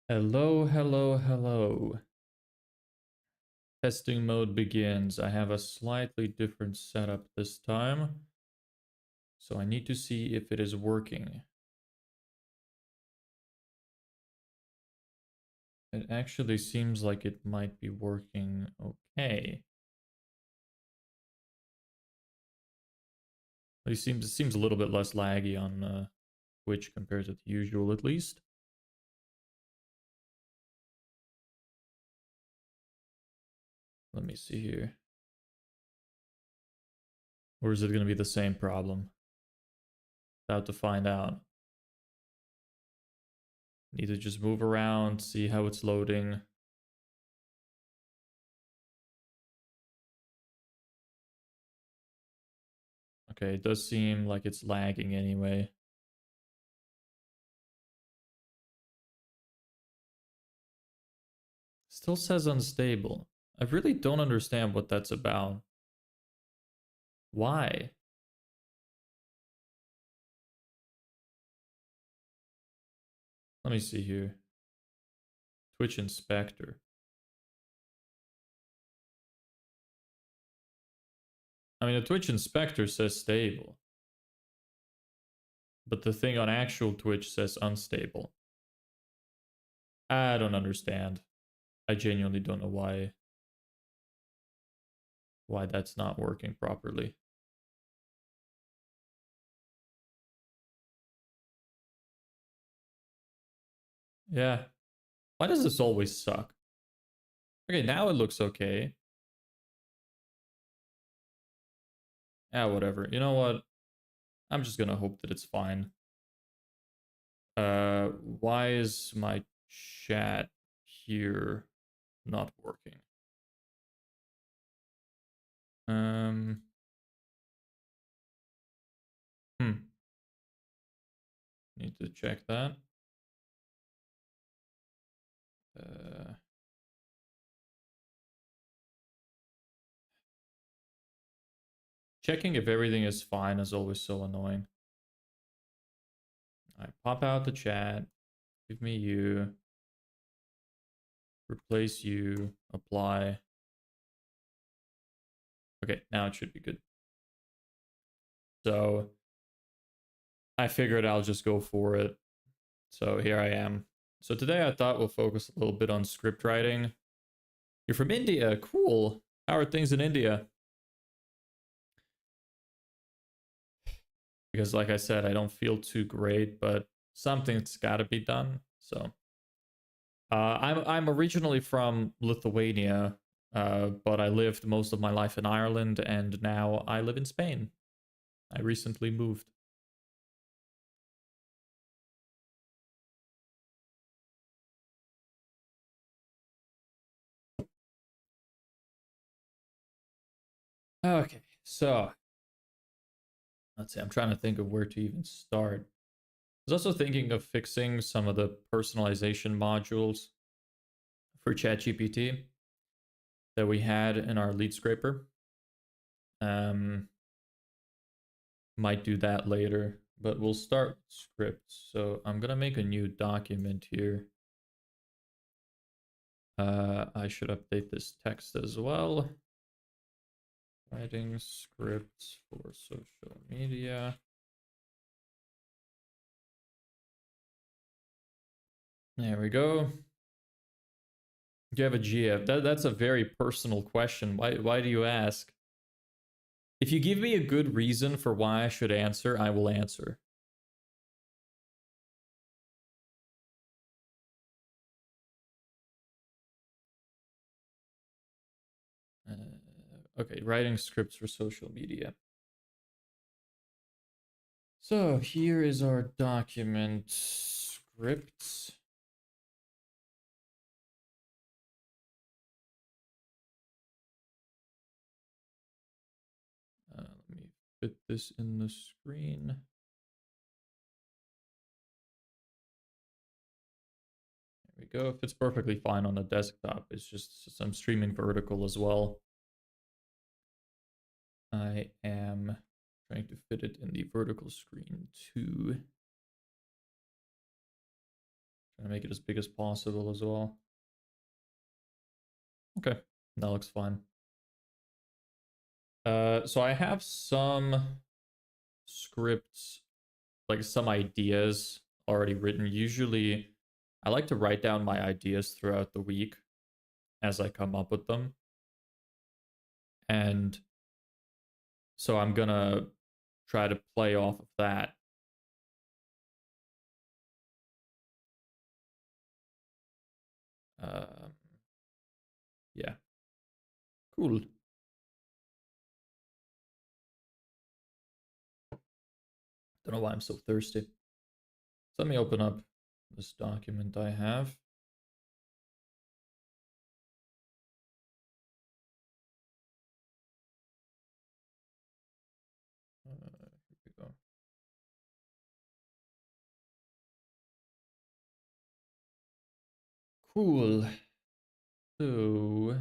Hello, hello, hello. Testing mode begins. I have a slightly different setup this time, so I need to see if it is working. It actually seems like it might be working okay. It seems a little bit less laggy on Twitch compared to the usual, at least. Let me see here. Or is it going to be the same problem? About to find out. Need to just move around, see how it's loading. Okay, it does seem like it's lagging anyway. Still says unstable. I really don't understand what that's about. Why? Let me see here. Twitch Inspector. I mean, the Twitch Inspector says stable. But the thing on actual Twitch says unstable. I don't understand. I genuinely don't know why that's not working properly. Yeah. Why does this always suck? Okay, now it looks okay. Yeah, whatever. You know what? I'm just gonna hope that it's fine. Why is my chat here not working? Um, hmm. Need to check that. Uh, Checking if everything is fine is always so annoying. I pop out the chat. Give me you. Replace you. Apply. Okay, now it should be good. So I figured I'll just go for it. So here I am. So today I thought we'll focus a little bit on script writing. You're from India. Cool. How are things in India? Because like I said, I don't feel too great, but something's got to be done. So I'm originally from Lithuania, but I lived most of my life in Ireland, and now I live in Spain. I recently moved. Okay, so let's see. I'm trying to think of where to even start. I was also thinking of fixing some of the personalization modules for ChatGPT that we had in our lead scraper. Might do that later, but we'll start scripts. So I'm gonna make a new document here. I should update this text as well. Writing scripts for social media. There we go. Do you have a GF? That's a very personal question. Why do you ask? If you give me a good reason for why I should answer, I will answer. Okay, writing scripts for social media. So here is our document scripts. Let me fit this in the screen. There we go. It fits perfectly fine on the desktop. It's just some streaming vertical as well. I am trying to fit it in the vertical screen too. Trying to make it as big as possible as well. Okay, that looks fine. So I have some scripts, like some ideas already written. Usually, I like to write down my ideas throughout the week as I come up with them. And so I'm gonna try to play off of that. Yeah, cool. Don't know why I'm so thirsty. So let me open up this document I have. Here we go. Cool. So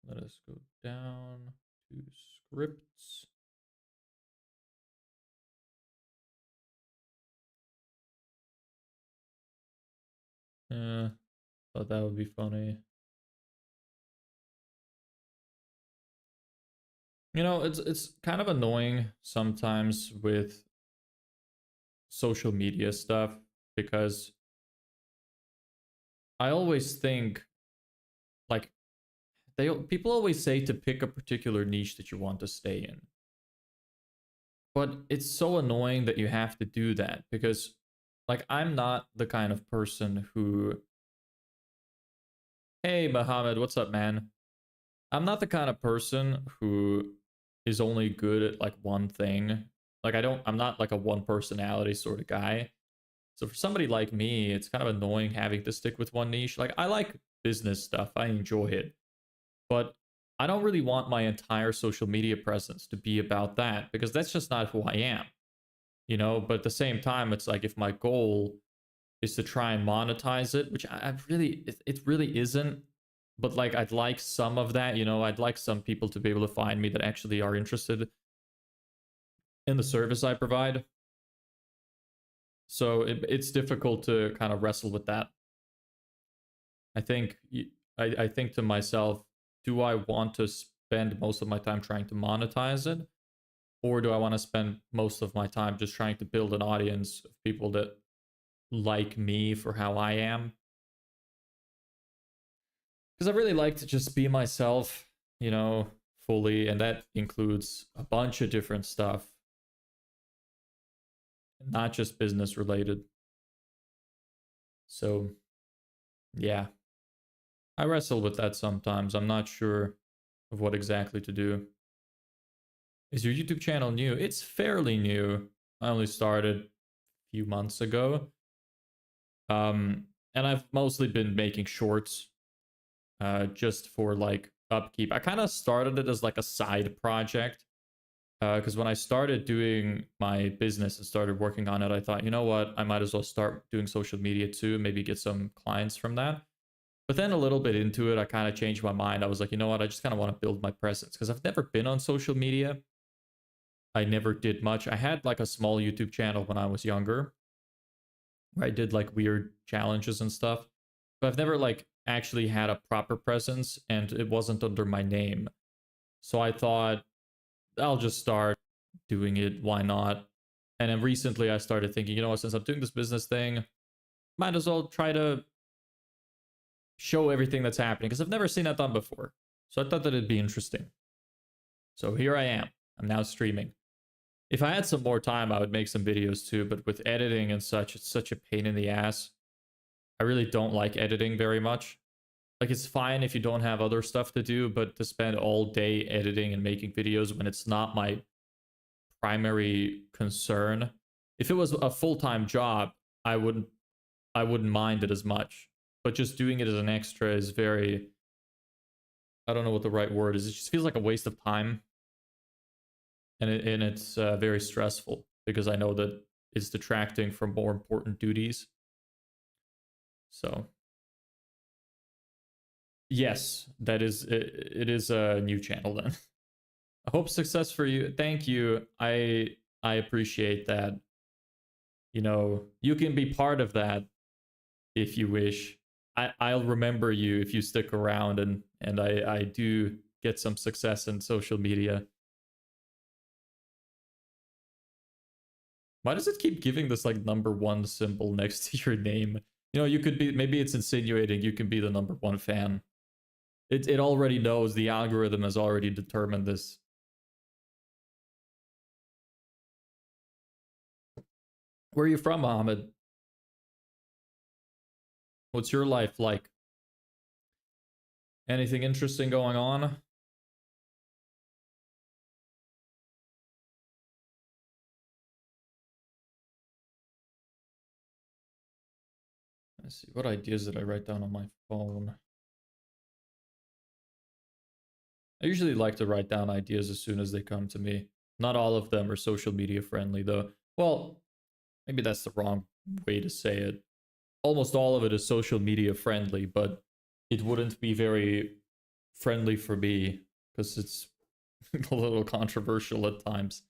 let us go down to scripts. Thought that would be funny. You know, it's kind of annoying sometimes with social media stuff because I always think like people always say to pick a particular niche that you want to stay in. But it's so annoying that you have to do that because like I'm not the kind of person who, hey Mohammed, what's up, man? I'm not the kind of person who is only good at like one thing. Like I'm not like a one personality sort of guy. So for somebody like me, it's kind of annoying having to stick with one niche. Like I like business stuff. I enjoy it. But I don't really want my entire social media presence to be about that because that's just not who I am. You know, but at the same time it's like if my goal is to try and monetize it, which I really it really isn't, but like I'd like some of that, you know, I'd like some people to be able to find me that actually are interested in the service I provide. So it's difficult to kind of wrestle with that. I think I think to myself, do I want to spend most of my time trying to monetize it, or do I want to spend most of my time just trying to build an audience of people that like me for how I am? Because I really like to just be myself, you know, fully, and that includes a bunch of different stuff, not just business related. So, yeah, I wrestle with that sometimes. I'm not sure of what exactly to do. Is your YouTube channel new? It's fairly new. I only started a few months ago. And I've mostly been making shorts just for like upkeep. I kind of started it as like a side project because when I started doing my business and started working on it, I thought, you know what, I might as well start doing social media too, maybe get some clients from that. But then a little bit into it, I kind of changed my mind. I was like, you know what, I just kind of want to build my presence because I've never been on social media. I never did much. I had like a small YouTube channel when I was younger where I did like weird challenges and stuff, but I've never like actually had a proper presence and it wasn't under my name. So I thought I'll just start doing it. Why not? And then recently I started thinking, you know what, since I'm doing this business thing, might as well try to show everything that's happening because I've never seen that done before. So I thought that it'd be interesting. So here I am. I'm now streaming. If I had some more time, I would make some videos too, but with editing and such, it's such a pain in the ass. I really don't like editing very much. Like, it's fine if you don't have other stuff to do, but to spend all day editing and making videos when it's not my primary concern. If it was a full-time job, I wouldn't mind it as much. But just doing it as an extra is very, I don't know what the right word is. It just feels like a waste of time. And it's very stressful because I know that it's detracting from more important duties. So yes, that is it is a new channel then. I hope success for you. Thank you. I appreciate that. You know, you can be part of that if you wish. I'll remember you if you stick around and I do get some success in social media. Why does it keep giving this like #1 symbol next to your name? You know, you could be, maybe it's insinuating you can be the #1 fan. It already knows, the algorithm has already determined this. Where are you from, Mohammed? What's your life like? Anything interesting going on? Let's see, what ideas did I write down on my phone? I usually like to write down ideas as soon as they come to me. Not all of them are social media friendly, though. Well, maybe that's the wrong way to say it. Almost all of it is social media friendly, but it wouldn't be very friendly for me because it's a little controversial at times.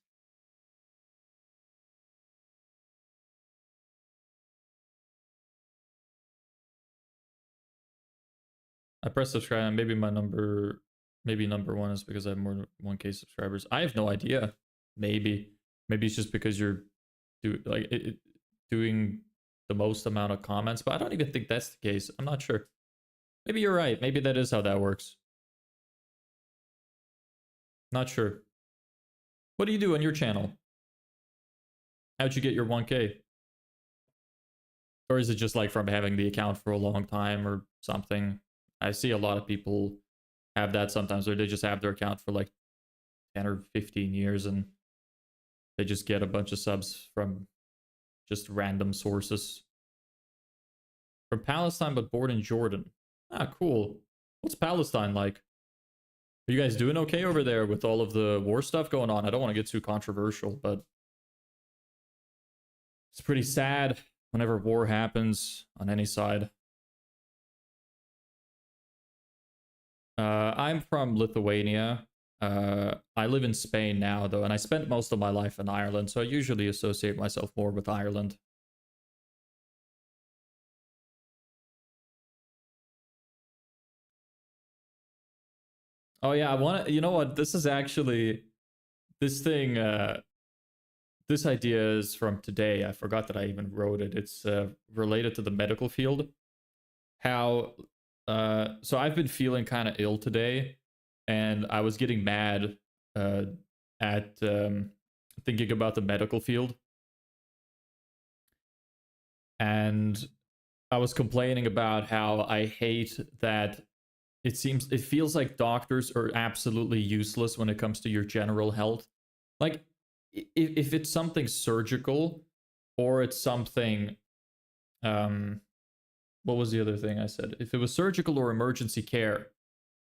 I press subscribe, and maybe maybe #1 is because I have more than 1K subscribers. I have no idea. Maybe it's just because you're doing the most amount of comments, but I don't even think that's the case. I'm not sure. Maybe you're right. Maybe that is how that works. Not sure. What do you do on your channel? How'd you get your 1K? Or is it just like from having the account for a long time or something? I see a lot of people have that sometimes, or they just have their account for like 10 or 15 years and they just get a bunch of subs from just random sources. From Palestine, but born in Jordan. Ah, cool. What's Palestine like? Are you guys doing okay over there with all of the war stuff going on? I don't want to get too controversial, but it's pretty sad whenever war happens on any side. I'm from Lithuania. I live in Spain now, though, and I spent most of my life in Ireland, so I usually associate myself more with Ireland. Oh yeah, I want to. You know what? This is actually this thing. This idea is from today. I forgot that I even wrote it. It's related to the medical field. How? So I've been feeling kind of ill today, and I was getting mad uh, at thinking about the medical field, and I was complaining about how I hate that it feels like doctors are absolutely useless when it comes to your general health. Like if it's something surgical or it's something um what was the other thing I said? If it was surgical or emergency care,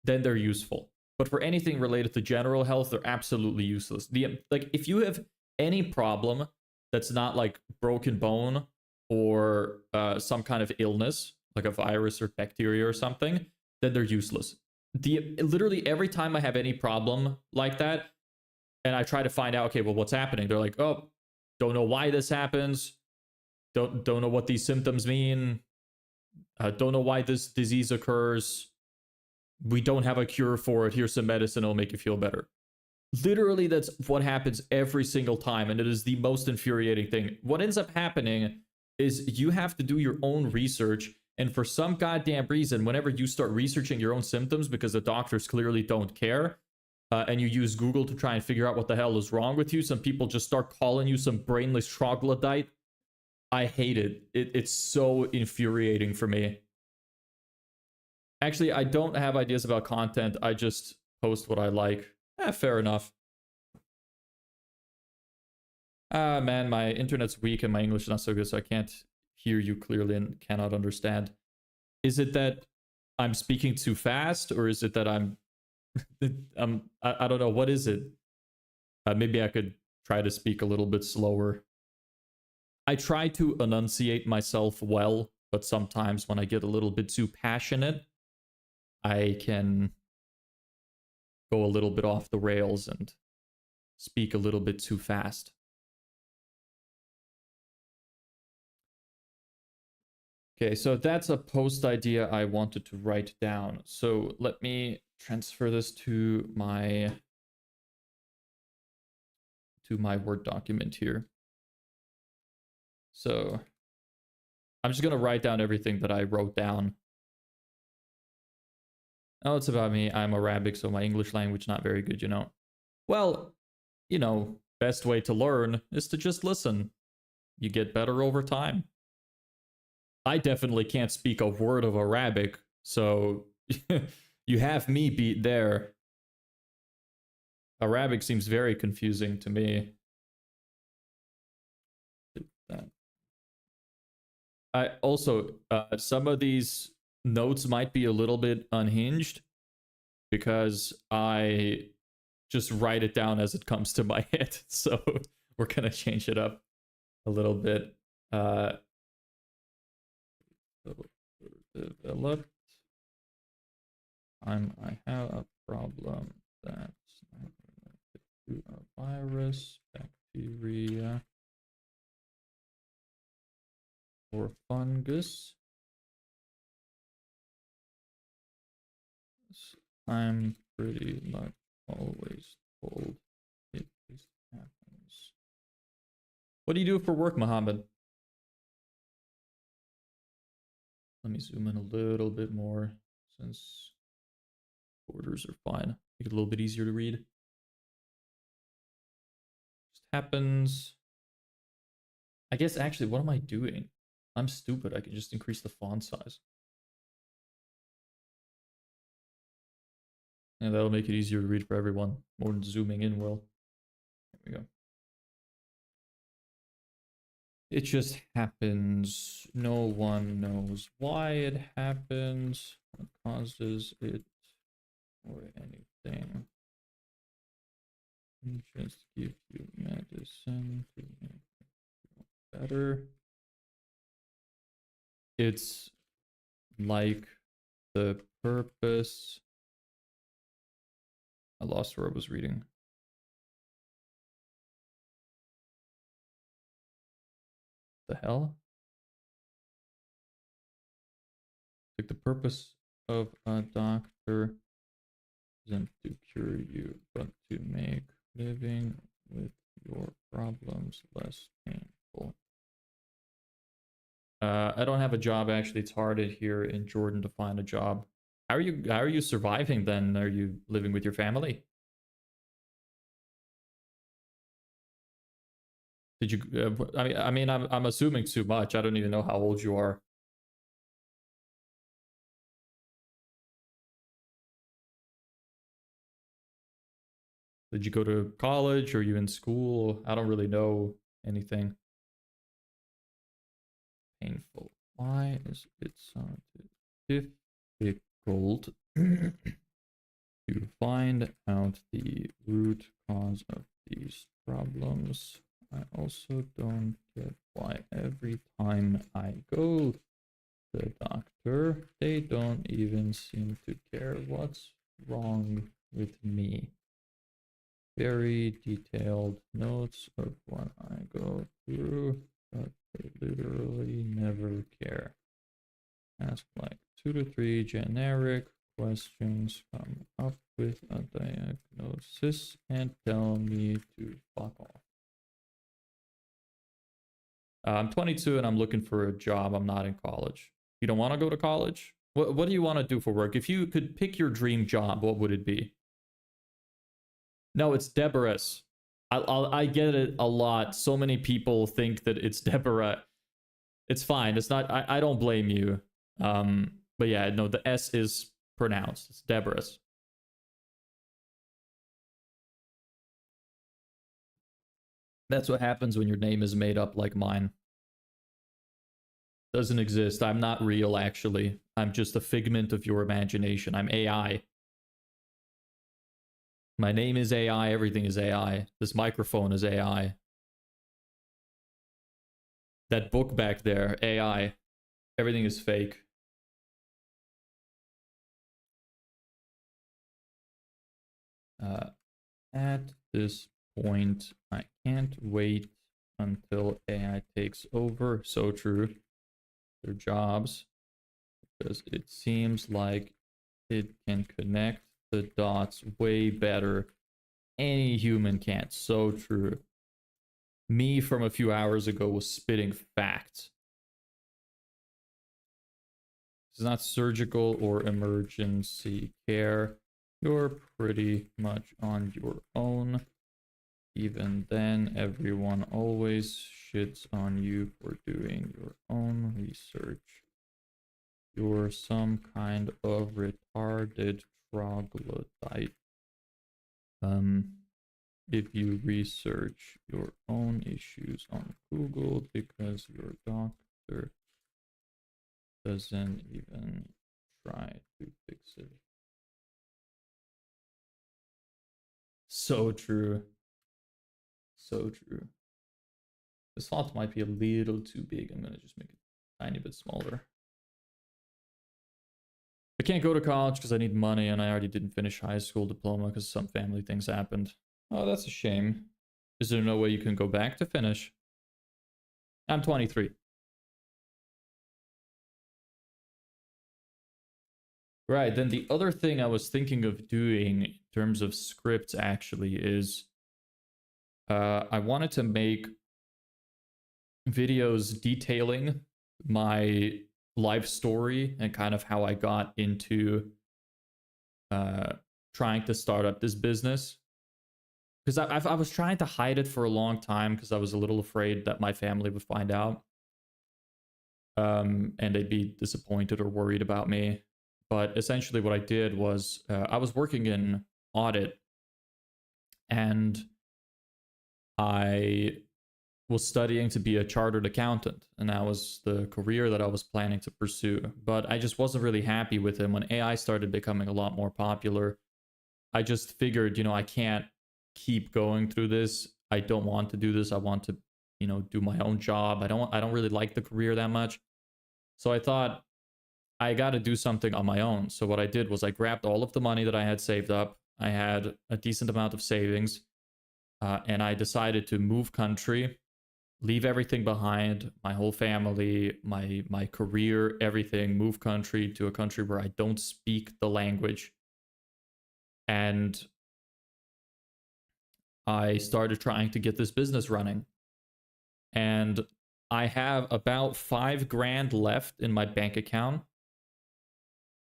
then they're useful. But for anything related to general health, they're absolutely useless. The like if you have any problem that's not like broken bone or some kind of illness, like a virus or bacteria or something, then they're useless. The literally every time I have any problem like that, and I try to find out, okay, well, what's happening? They're like, oh, don't know why this happens. Don't know what these symptoms mean. Don't know why this disease occurs. We don't have a cure for it. Here's some medicine. It'll make you feel better. Literally, that's what happens every single time. And it is the most infuriating thing. What ends up happening is you have to do your own research. And for some goddamn reason, whenever you start researching your own symptoms because the doctors clearly don't care, and you use Google to try and figure out what the hell is wrong with you, some people just start calling you some brainless troglodyte. I hate it. It's so infuriating for me. Actually, I don't have ideas about content. I just post what I like. Fair enough. Ah, man, my internet's weak and my English is not so good, so I can't hear you clearly and cannot understand. Is it that I'm speaking too fast, or is it that I don't know. What is it? Maybe I could try to speak a little bit slower. I try to enunciate myself well, but sometimes when I get a little bit too passionate, I can go a little bit off the rails and speak a little bit too fast. Okay, so that's a post idea I wanted to write down. So let me transfer this to my Word document here. So I'm just gonna write down everything that I wrote down. Oh, it's about me. I'm Arabic, so my English language not very good, you know. Well, you know, best way to learn is to just listen. You get better over time. I definitely can't speak a word of Arabic, so you have me beat there. Arabic seems very confusing to me. I also, some of these notes might be a little bit unhinged because I just write it down as it comes to my head. So we're gonna change it up a little bit. Developed. I have a problem that's not related to a virus, bacteria, or fungus. I'm pretty much always told it just happens. What do you do for work, Mohammed? Let me zoom in a little bit more since borders are fine. Make it a little bit easier to read. Just happens. I guess actually, what am I doing? I'm stupid. I can just increase the font size. And that'll make it easier to read for everyone. More than zooming in will. There we go. It just happens. No one knows why it happens, what causes it, or anything. We just give you medicine to make you feel better. It's like the purpose. I lost where I was reading. The hell? Like the purpose of a doctor isn't to cure you, but to make living with your problems less painful. I don't have a job actually. It's hard here in Jordan to find a job. How are you surviving then? Are you living with your family? Did you I'm assuming too much. I don't even know how old you are. Did you go to college? Or are you in school? I don't really know anything. Painful. Why is it so difficult to find out the root cause of these problems? I also don't get why every time I go to the doctor, they don't even seem to care what's wrong with me. Very detailed notes of what I go through, but they literally never care. Ask like 2 to 3 generic questions, come up with a diagnosis, and tell me to fuck off. I'm 22 and I'm looking for a job. I'm not in college. You don't want to go to college? What do you want to do for work? If you could pick your dream job, what would it be? No, it's Deborah's. I get it a lot. So many people think that it's Deborah. It's fine. It's not. I don't blame you. But yeah, no, the S is pronounced. It's Deborah's. That's what happens when your name is made up like mine. Doesn't exist. I'm not real, actually. I'm just a figment of your imagination. I'm AI. My name is AI. Everything is AI. This microphone is AI. That book back there, AI. Everything is fake. At this point, I can't wait until AI takes over. So true. their jobs because it seems like it can connect the dots way better. Any human can't. So true. Me from a few hours ago was spitting facts. It's not surgical or emergency care. You're pretty much on your own. Even then, everyone always shits on you for doing your own research. You're some kind of retarded troglodyte. If you research your own issues on Google because your doctor doesn't even try to fix it. So true. So true. This font might be a little too big. I'm gonna just make it a tiny bit smaller. I can't go to college because I need money and I already didn't finish high school diploma because some family things happened. Oh, that's a shame. Is there no way you can go back to finish? I'm 23. Right, then the other thing I was thinking of doing in terms of scripts actually is I wanted to make videos detailing my life story and kind of how I got into trying to start up this business. Because I was trying to hide it for a long time because I was a little afraid that my family would find out. And they'd be disappointed or worried about me. But essentially what I did was I was working in audit and I was studying to be a chartered accountant, and that was the career that I was planning to pursue. But I just wasn't really happy with it. When AI started becoming a lot more popular, I just figured, I can't keep going through this. I don't want to do this. I want to, do my own job. I don't really like the career that much. So I thought I got to do something on my own. So what I did was I grabbed all of the money that I had saved up. I had a decent amount of savings, and I decided to move country, leave everything behind, my whole family, my career, everything, move country to a country where I don't speak the language. And I started trying to get this business running. And I have about 5 grand left in my bank account.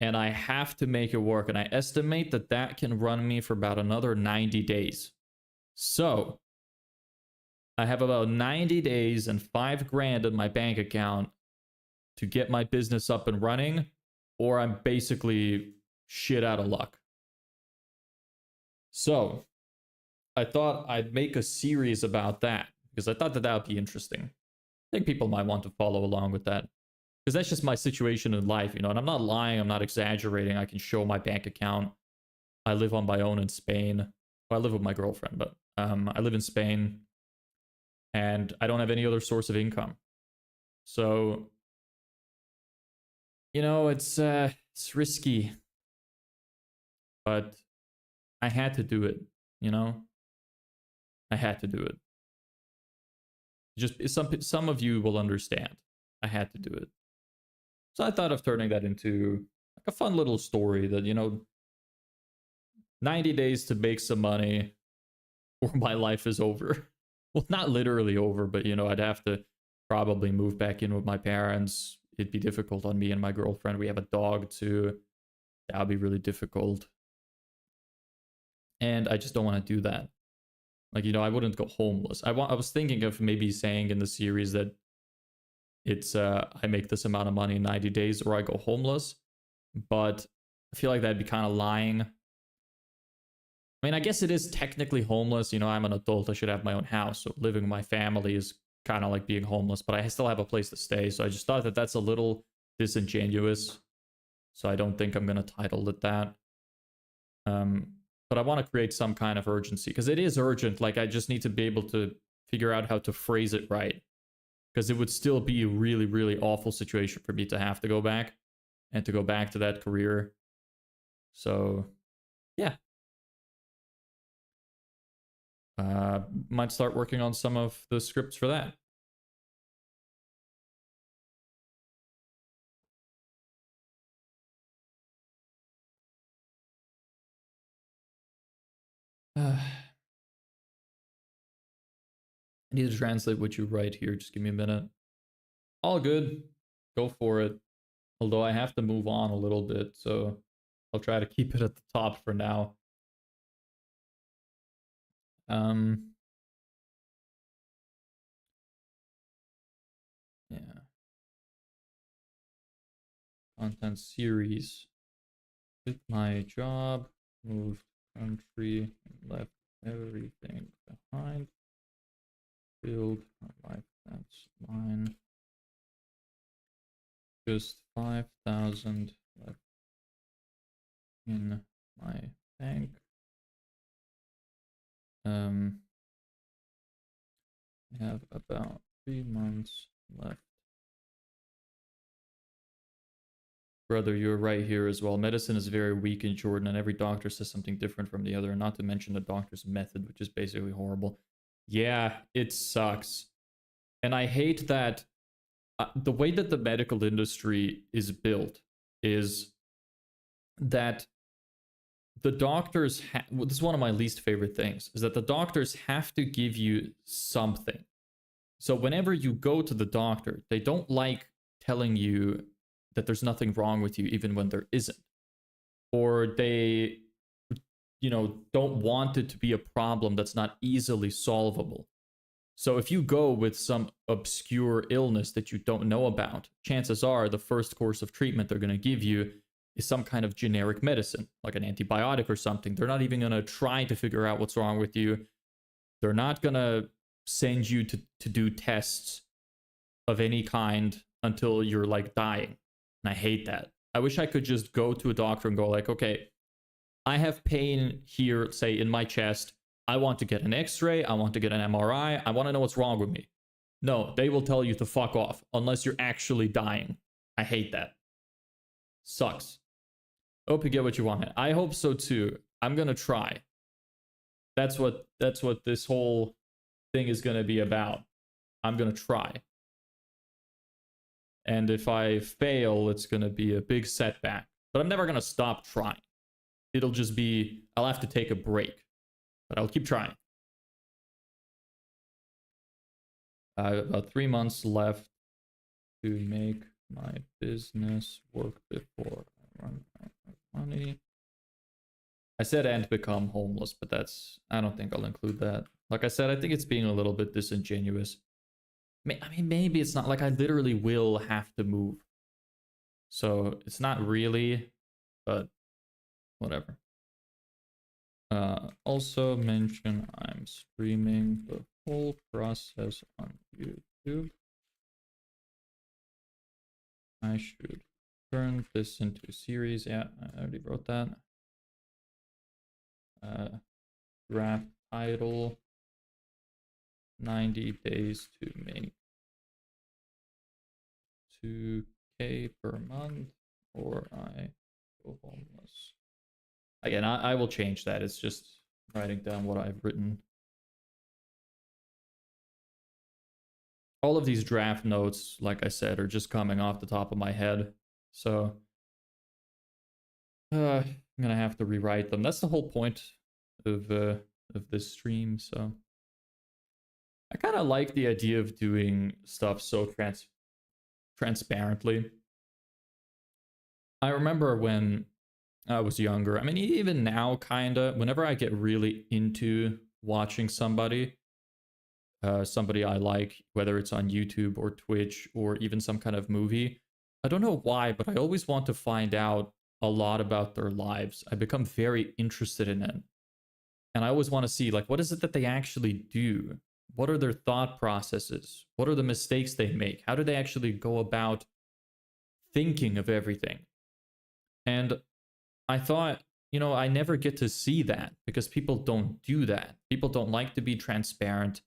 And I have to make it work. And I estimate that that can run me for about another 90 days. So I have about 90 days and 5 grand in my bank account to get my business up and running, or I'm basically shit out of luck. So I thought I'd make a series about that because I thought that would be interesting. I think people might want to follow along with that because that's just my situation in life, and I'm not lying, I'm not exaggerating. I can show my bank account. I live on my own in Spain. Well, I live with my girlfriend, but I live in Spain and I don't have any other source of income. So, it's risky, but I had to do it, I had to do it. Just some of you will understand. I had to do it. So I thought of turning that into like a fun little story that, 90 days to make some money or my life is over. Well, not literally over, but I'd have to probably move back in with my parents. It'd be difficult on me and my girlfriend. We have a dog too. That would be really difficult. And I just don't want to do that. Like, I wouldn't go homeless. I was thinking of maybe saying in the series that it's I make this amount of money in 90 days or I go homeless, but I feel like that'd be kind of lying. I mean, I guess it is technically homeless. I'm an adult. I should have my own house. So living with my family is kind of like being homeless, but I still have a place to stay. So I just thought that that's a little disingenuous. So I don't think I'm going to title it that. But I want to create some kind of urgency because it is urgent. Like, I just need to be able to figure out how to phrase it right, because it would still be a really, really awful situation for me to have to go back and to go back to that career. So, yeah. Might start working on some of the scripts for that. I need to translate what you write here. Just give me a minute. All good. Go for it. Although I have to move on a little bit, so I'll try to keep it at the top for now. Yeah. Content series. Quit my job, moved country, left everything behind. Build my life, that's mine. Just 5,000 left in my bank. I have about 3 months left. Brother, you're right here as well. Medicine is very weak in Jordan, and every doctor says something different from the other, not to mention the doctor's method, which is basically horrible. Yeah, it sucks. And I hate that the way that the medical industry is built is that the doctors, this is one of my least favorite things, is that the doctors have to give you something. So whenever you go to the doctor, they don't like telling you that there's nothing wrong with you, even when there isn't. Or they, don't want it to be a problem that's not easily solvable. So if you go with some obscure illness that you don't know about, chances are the first course of treatment they're going to give you is some kind of generic medicine, like an antibiotic or something. They're not even going to try to figure out what's wrong with you. They're not going to send you to do tests of any kind until you're like dying. And I hate that. I wish I could just go to a doctor and go like, okay, I have pain here, say in my chest. I want to get an x-ray. I want to get an MRI. I want to know what's wrong with me. No, they will tell you to fuck off unless you're actually dying. I hate that. Sucks. Hope you get what you want. I hope so too. I'm going to try. That's what this whole thing is going to be about. I'm going to try. And if I fail, it's going to be a big setback. But I'm never going to stop trying. It'll just be, I'll have to take a break. But I'll keep trying. About 3 months left to make my business work before I run out of money. I said and become homeless, but I don't think I'll include that. Like I said, I think it's being a little bit disingenuous. I mean, maybe it's not like I literally will have to move. So it's not really, but whatever. Also mention I'm streaming the whole process on YouTube. I should turn this into a series. Yeah, I already wrote that. Draft title, 90 days to make 2K per month, or I go homeless. Again, I will change that. It's just writing down what I've written. All of these draft notes, like I said, are just coming off the top of my head. So I'm gonna have to rewrite them. That's the whole point of this stream. So I kind of like the idea of doing stuff so transparently. I remember when I was younger. I mean, even now, kinda. Whenever I get really into watching somebody I like, whether it's on YouTube or Twitch or even some kind of movie, I don't know why, but I always want to find out a lot about their lives. I become very interested in it. And I always want to see, like, what is it that they actually do? What are their thought processes? What are the mistakes they make? How do they actually go about thinking of everything? And I thought, I never get to see that because people don't do that. People don't like to be transparent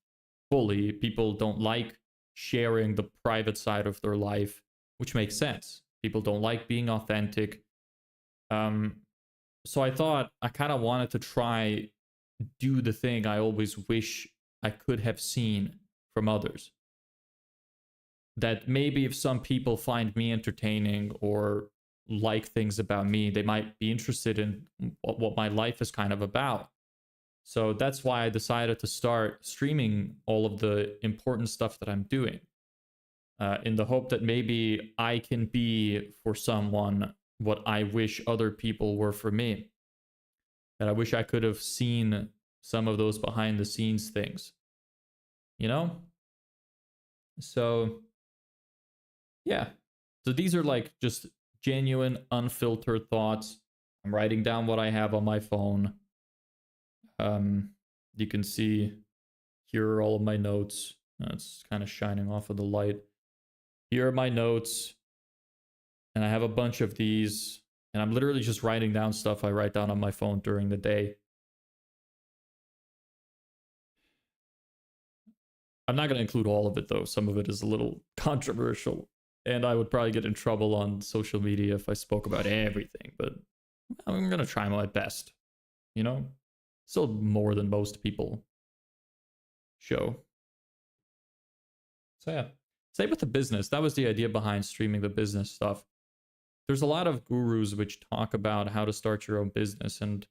fully. People don't like sharing the private side of their life, which makes sense. People don't like being authentic. So I thought I kind of wanted to try do the thing I always wish I could have seen from others. That maybe if some people find me entertaining or like things about me, they might be interested in what my life is kind of about. So that's why I decided to start streaming all of the important stuff that I'm doing, in the hope that maybe I can be for someone what I wish other people were for me. That I wish I could have seen some of those behind the scenes things, you know? So, yeah. So these are like just genuine, unfiltered thoughts. I'm writing down what I have on my phone. You can see here are all of my notes. It's kind of shining off of the light. Here are my notes. And I have a bunch of these. And I'm literally just writing down stuff I write down on my phone during the day. I'm not going to include all of it, though. Some of it is a little controversial. And I would probably get in trouble on social media if I spoke about everything. But I'm going to try my best. You know? Still more than most people show. So yeah. Same with the business. That was the idea behind streaming the business stuff. There's a lot of gurus which talk about how to start your own business and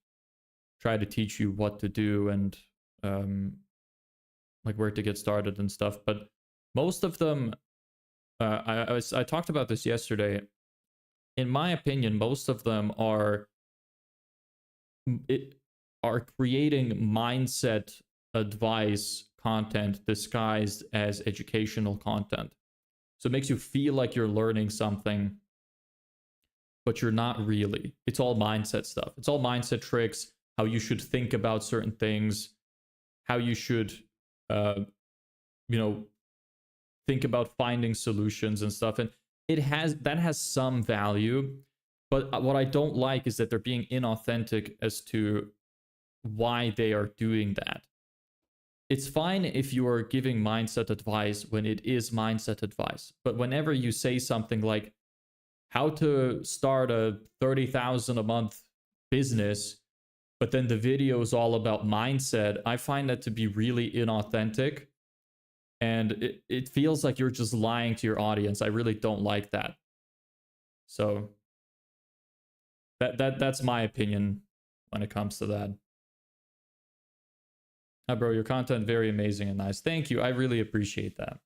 try to teach you what to do and like where to get started and stuff. But most of them, I talked about this yesterday. In my opinion, most of them are creating mindset advice content disguised as educational content. So it makes you feel like you're learning something, but you're not really. It's all mindset stuff. It's all mindset tricks, how you should think about certain things, how you should, think about finding solutions and stuff. And that has some value, but what I don't like is that they're being inauthentic as to why they are doing that. It's fine if you are giving mindset advice when it is mindset advice, but whenever you say something like how to start a 30,000 a month business, but then the video is all about mindset, I find that to be really inauthentic. And it feels like you're just lying to your audience. I really don't like that. So that's my opinion when it comes to that. Hi, bro, your content very amazing and nice. Thank you. I really appreciate that.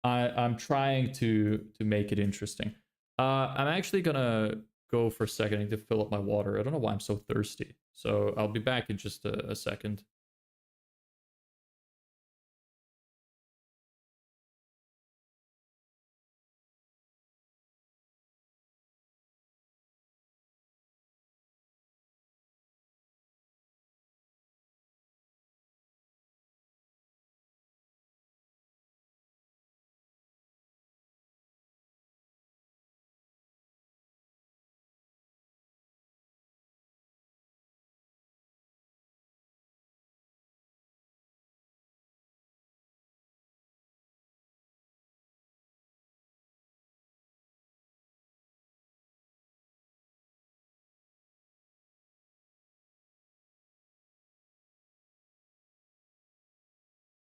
I'm trying to make it interesting. I'm actually gonna go for a second. I need to fill up my water. I don't know why I'm so thirsty. So I'll be back in just a second.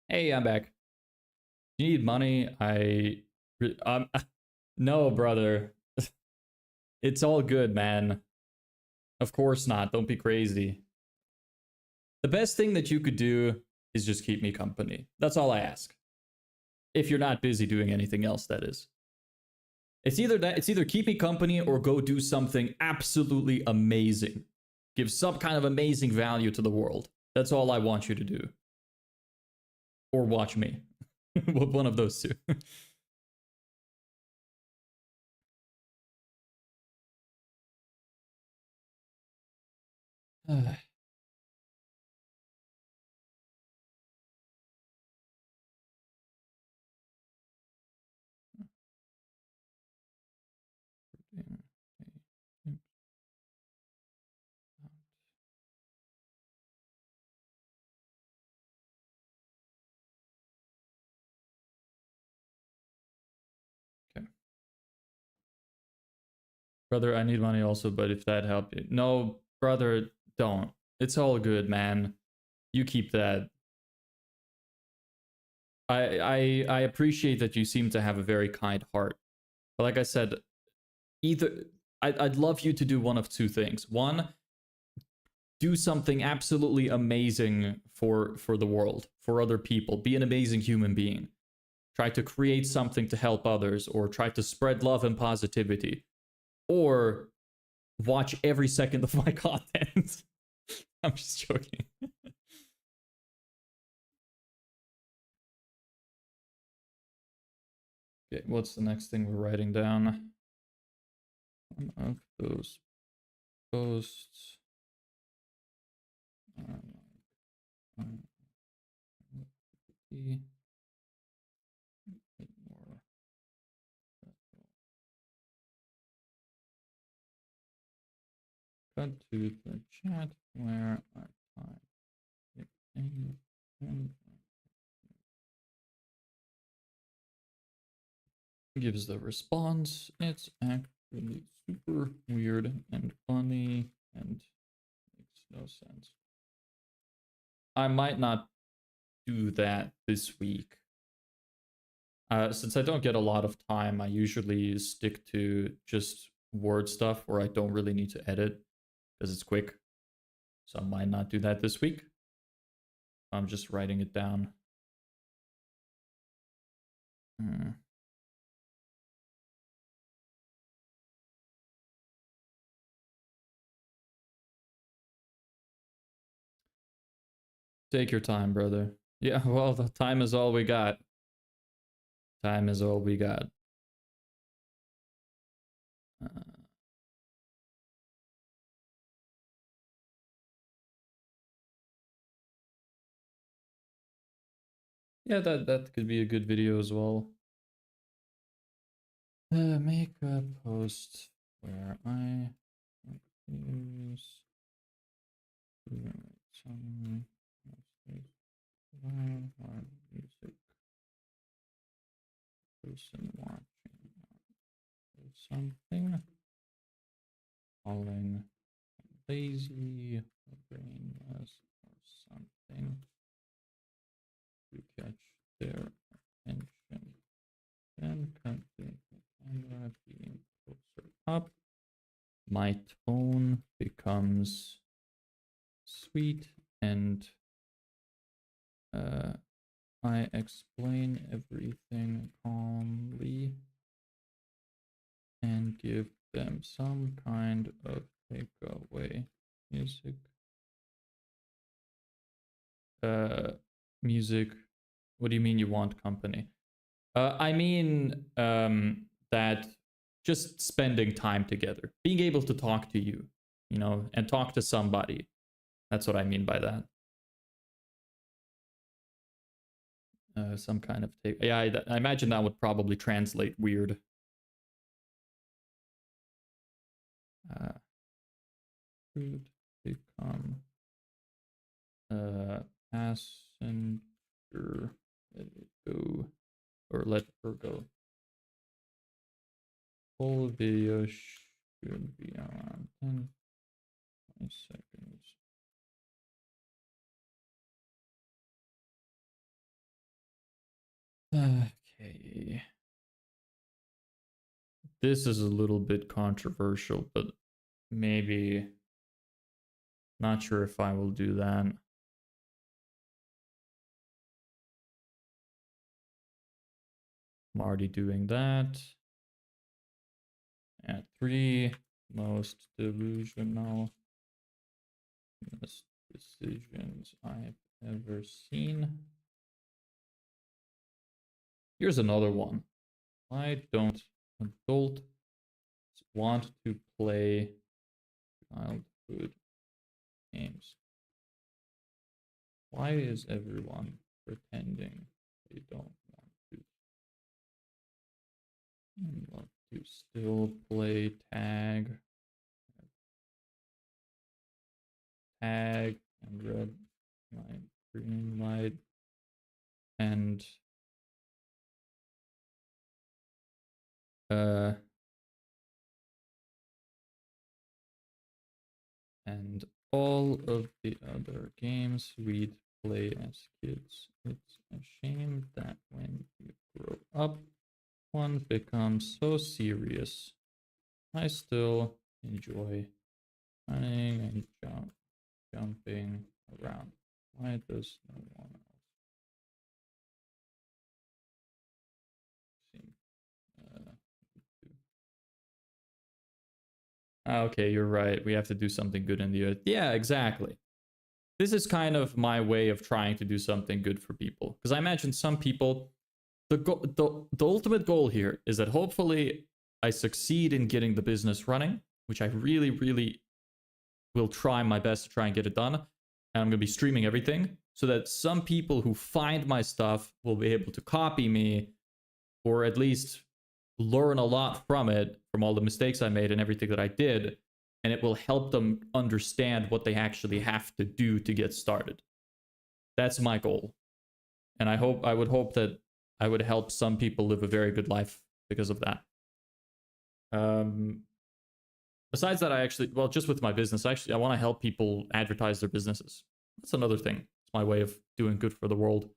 Hey, I'm back. You need money? No, brother. It's all good, man. Of course not. Don't be crazy. The best thing that you could do is just keep me company. That's all I ask. If you're not busy doing anything else, that is. It's either keep me company or go do something absolutely amazing. Give some kind of amazing value to the world. That's all I want you to do. Or watch me. One of those two. Okay. Brother, I need money also, but if that helped you. No, brother, don't. It's all good, man. You keep that. I appreciate that you seem to have a very kind heart. But like I said, I'd love you to do one of two things. One, do something absolutely amazing for the world, for other people. Be an amazing human being. Try to create something to help others, or try to spread love and positivity, or watch every second of my content. I'm just joking. Okay, what's the next thing we're writing down? One of those posts. Cut to the chat where I type it in and gives the response. It's actually super weird and funny and makes no sense. I might not do that this week. Since I don't get a lot of time, I usually stick to just word stuff where I don't really need to edit because it's quick. So I might not do that this week. I'm just writing it down. Take your time, brother. Yeah, well, the time is all we got. Time is all we got. Yeah, that could be a good video as well. Make a post where I use some music person watching something, calling lazy, brainless, or something to catch their attention. Then cut the camera being closer up. My tone becomes sweet and I explain everything calmly and give them some kind of takeaway. Music. Music. What do you mean you want company? I mean that just spending time together, being able to talk to you, you know, and talk to somebody. That's what I mean by that. Some kind of take. Yeah, I imagine that would probably translate weird. Could become passenger. Let it go, or let her go. Whole video should be around 10 seconds. Okay. This is a little bit controversial, but maybe not sure if I will do that. I'm already doing that. At 3, most delusional decisions I've ever seen. Here's another one. Why don't adults want to play childhood games? Why is everyone pretending they don't want to? Want to still play tag and red light, green light, and all of the other games we'd play as kids. It's a shame that when you grow up, one becomes so serious. I still enjoy running and jumping around. Why does no one else seem okay, you're right. We have to do something good in the earth. Yeah, exactly. This is kind of my way of trying to do something good for people. Because I imagine some people, the ultimate goal here is that hopefully I succeed in getting the business running, which I really, really will try my best to try and get it done. And I'm going to be streaming everything so that some people who find my stuff will be able to copy me or at least learn a lot from it, from all the mistakes I made and everything that I did. And it will help them understand what they actually have to do to get started. That's my goal. And I would hope that I would help some people live a very good life because of that. Besides that, I actually, well, just with my business, I want to help people advertise their businesses. That's another thing. It's my way of doing good for the world.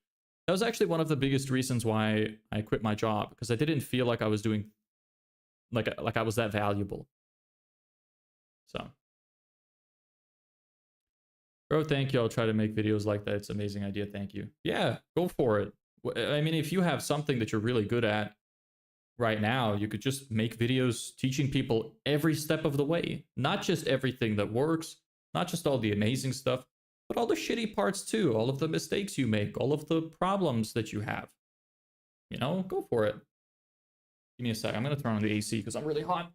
That was actually one of the biggest reasons why I quit my job, because I didn't feel like I was doing, like I was that valuable. So, bro, thank you. I'll try to make videos like that. It's an amazing idea. Thank you. Yeah, go for it. I mean, if you have something that you're really good at right now, you could just make videos teaching people every step of the way, not just everything that works, not just all the amazing stuff, but all the shitty parts too, all of the mistakes you make, all of the problems that you have. You know, go for it. Give me a sec. I'm going to turn on the AC because I'm really hot.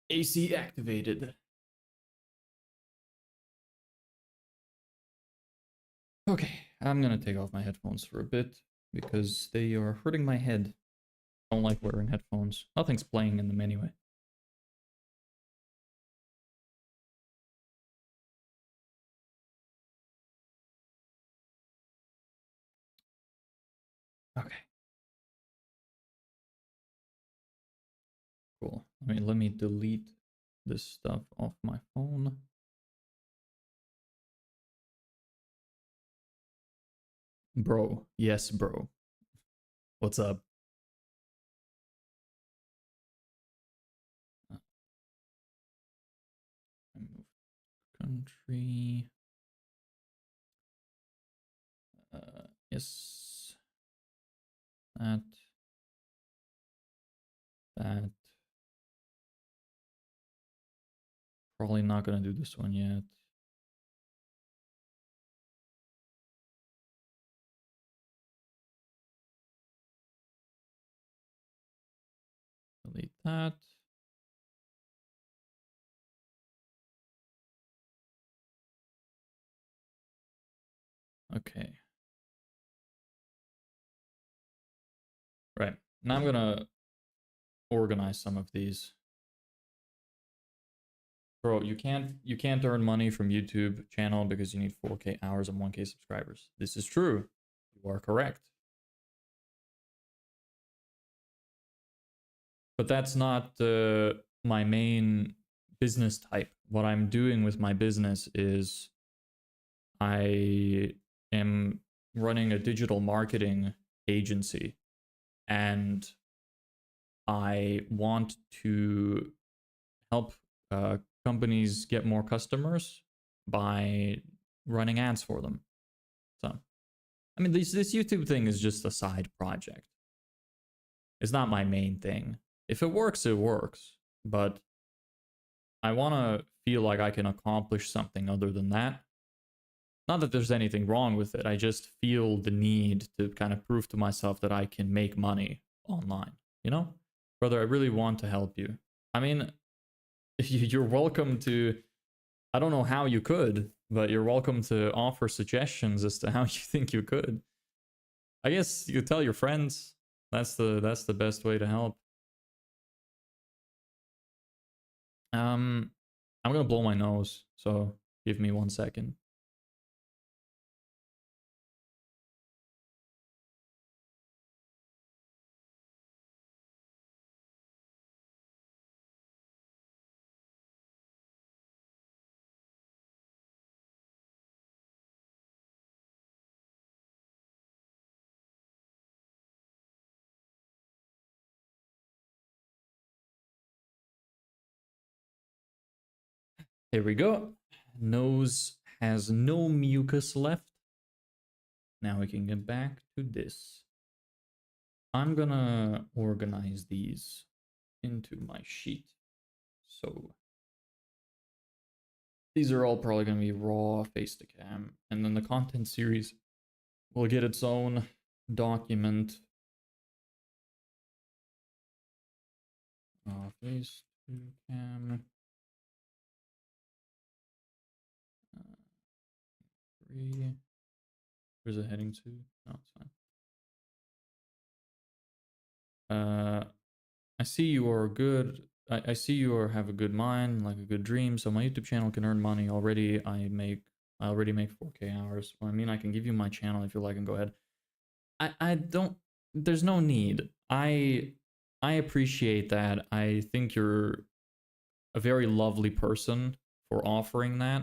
AC activated. Okay, I'm going to take off my headphones for a bit because they are hurting my head. I don't like wearing headphones. Nothing's playing in them anyway. Okay. Cool. Let me delete this stuff off my phone. Bro. Yes, bro. What's up? I moved country. Yes. That. That. Probably not gonna do this one yet. Delete that. Okay. Right. Now I'm gonna organize some of these. Bro, you can't earn money from YouTube channel because you need 4K hours and 1K subscribers. This is true. You are correct. But that's not my main business type. What I'm doing with my business is I am running a digital marketing agency, and I want to help companies get more customers by running ads for them. So, I mean, this YouTube thing is just a side project. It's not my main thing. If it works, it works. But I want to feel like I can accomplish something other than that. Not that there's anything wrong with it. I just feel the need to kind of prove to myself that I can make money online. You know? Brother, I really want to help you. I mean, you're welcome to, I don't know how you could, but you're welcome to offer suggestions as to how you think you could. I guess you could tell your friends. That's the best way to help. I'm gonna blow my nose, so give me 1 second. Here we go. Nose has no mucus left. Now we can get back to this. I'm gonna organize these into my sheet. So these are all probably gonna be raw face to cam, and then the content series will get its own document. Face to cam. 3. Where's it heading to? No, it's fine. I see you are good. I see you are have a good mind, like a good dream. So my YouTube channel can earn money already. I already make 4K hours. Well, I mean, I can give you my channel if you like, and go ahead. I don't. There's no need. I appreciate that. I think you're a very lovely person for offering that.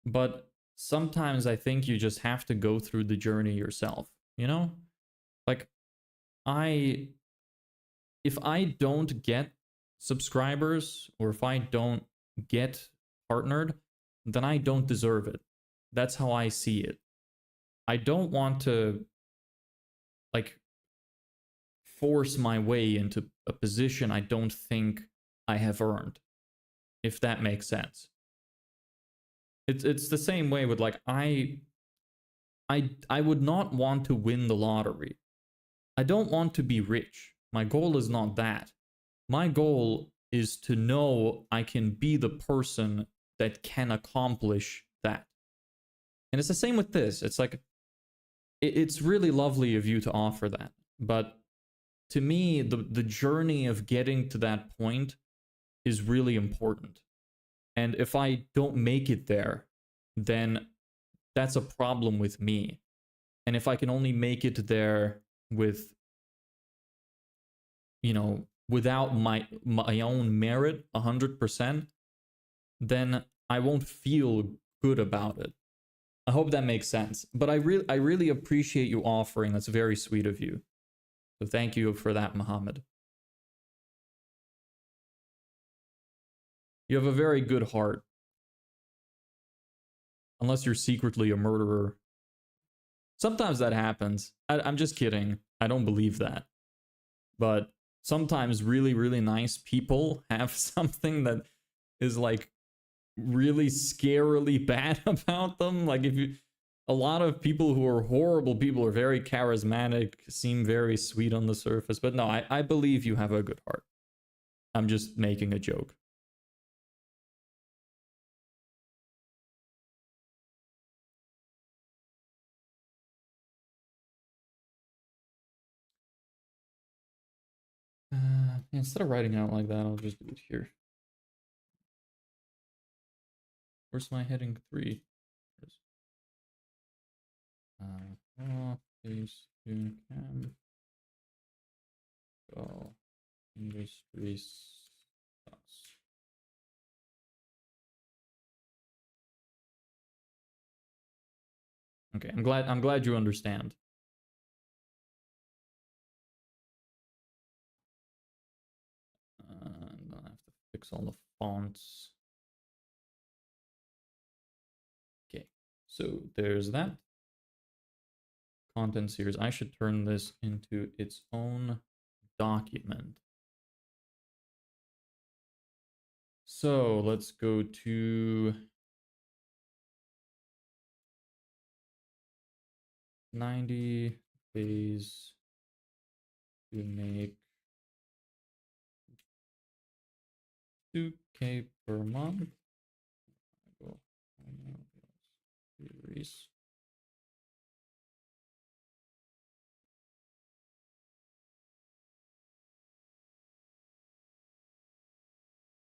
But sometimes I think you just have to go through the journey yourself, you know? Like, if I don't get subscribers, or if I don't get partnered, then I don't deserve it. That's how I see it. I don't want to, like, force my way into a position I don't think I have earned, if that makes sense. It's the same way with, like, I would not want to win the lottery. I don't want to be rich. My goal is not that. My goal is to know I can be the person that can accomplish that. And it's the same with this. It's like, it's really lovely of you to offer that. But to me, the journey of getting to that point is really important. And if I don't make it there, then that's a problem with me. And if I can only make it there with, you know, without my own merit 100%, then I won't feel good about it. I hope that makes sense. But I really appreciate you offering. That's very sweet of you. So thank you for that, Mohammed. You have a very good heart. Unless you're secretly a murderer. Sometimes that happens. I'm just kidding. I don't believe that. But sometimes really, really nice people have something that is, like, really scarily bad about them. Like, a lot of people who are horrible people are very charismatic, seem very sweet on the surface. But no, I believe you have a good heart. I'm just making a joke. Instead of writing out like that, I'll just do it here. Where's my heading 3? Face to cam. Go. Industries. Okay, I'm glad you understand. And I have to fix all the fonts. Okay, so there's that. Content series. I should turn this into its own document. So let's go to 90 days to make 2K per month. Series.